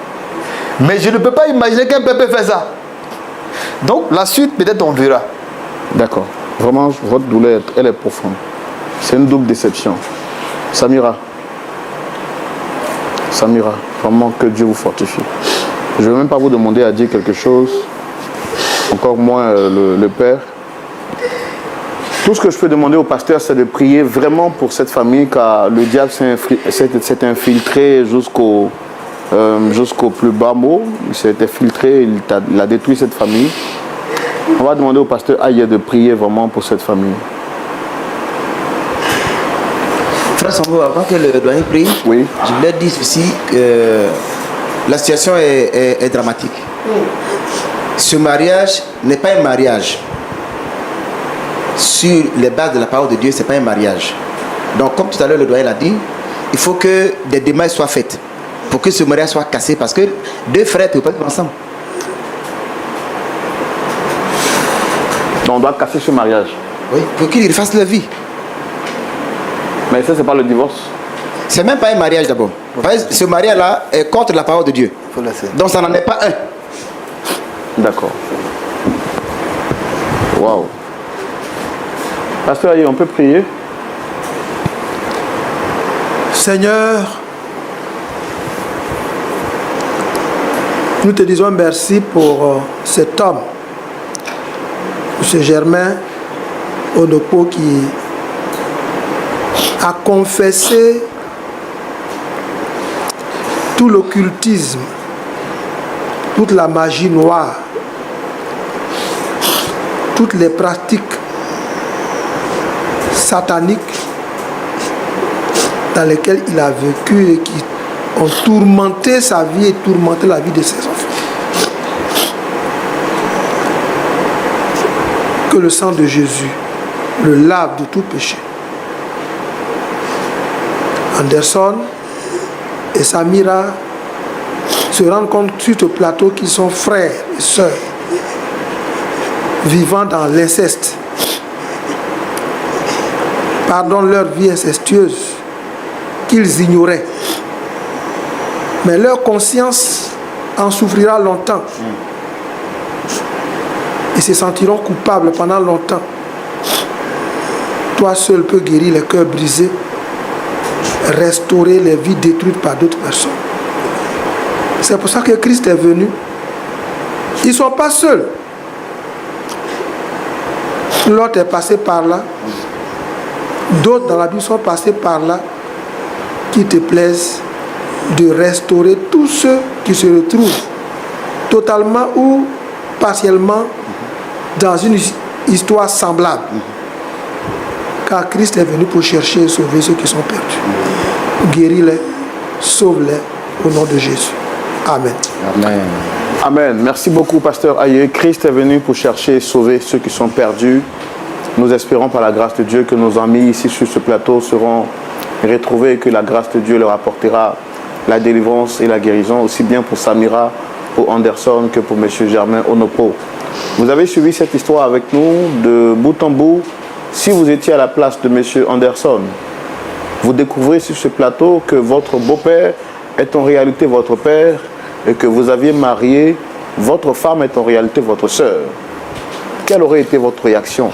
Speaker 2: mais je ne peux pas imaginer qu'un père peut faire ça. Donc la suite, peut-être on verra.
Speaker 1: D'accord. Vraiment, votre douleur, elle est profonde. C'est une double déception. Samira, vraiment que Dieu vous fortifie. Je ne vais même pas vous demander à dire quelque chose, encore moins le Père. Tout ce que je peux demander au pasteur, c'est de prier vraiment pour cette famille, car le diable s'est infiltré jusqu'au plus bas mot. Il s'est infiltré, il a détruit cette famille. On va demander au pasteur Aïe de prier vraiment pour cette famille.
Speaker 3: Frère Sambo, avant que le doyen prie,
Speaker 1: Oui.
Speaker 3: je voulais dire ici que la situation est dramatique. Ce mariage n'est pas un mariage. Sur les bases de la parole de Dieu, ce n'est pas un mariage. Donc, comme tout à l'heure le doyen l'a dit, il faut que des démarches soient faites pour que ce mariage soit cassé, parce que deux frères ne peuvent pas vivre ensemble.
Speaker 1: Donc on doit casser ce mariage.
Speaker 3: Oui, pour qu'ils refassent leur vie.
Speaker 1: Mais ça, c'est pas le divorce.
Speaker 3: C'est même pas un mariage d'abord. Ce mariage-là est contre la parole de Dieu.
Speaker 2: Faut laisser.
Speaker 3: Donc ça n'en est pas un.
Speaker 1: D'accord. Waouh. Pasteur Aïe, on peut prier?
Speaker 6: Seigneur, nous te disons merci pour cet homme, M. Germain Onopo, qui a confessé tout l'occultisme, toute la magie noire, toutes les pratiques sataniques dans lesquelles il a vécu et qui ont tourmenté sa vie et tourmenté la vie de ses enfants. Que le sang de Jésus le lave de tout péché. Anderson et Samira se rendent compte sur ce plateau qu'ils sont frères et sœurs, vivant dans l'inceste. Pardonne leur vie incestueuse qu'ils ignoraient. Mais leur conscience en souffrira longtemps. Ils se sentiront coupables pendant longtemps. Toi seul peux guérir les cœurs brisés, restaurer les vies détruites par d'autres personnes. C'est pour ça que Christ est venu. Ils ne sont pas seuls. L'autre est passé par là. D'autres dans la Bible sont passés par là, qui te plaisent de restaurer tous ceux qui se retrouvent totalement ou partiellement dans une histoire semblable. Car Christ est venu pour chercher et sauver ceux qui sont perdus. Guéris-les, sauve-les Au nom de Jésus. Amen.
Speaker 2: Amen.
Speaker 1: Amen. Merci beaucoup, pasteur Aye. Christ est venu pour chercher et sauver ceux qui sont perdus. Nous espérons par la grâce de Dieu que nos amis ici sur ce plateau seront retrouvés et que la grâce de Dieu leur apportera la délivrance et la guérison, aussi bien pour Samira, pour Anderson que pour M. Germain Onopo. Vous avez suivi cette histoire avec nous de bout en bout. Si vous étiez à la place de M. Anderson, vous découvrez sur ce plateau que votre beau-père est en réalité votre père et que vous aviez marié, votre femme est en réalité votre sœur. Quelle aurait été votre réaction?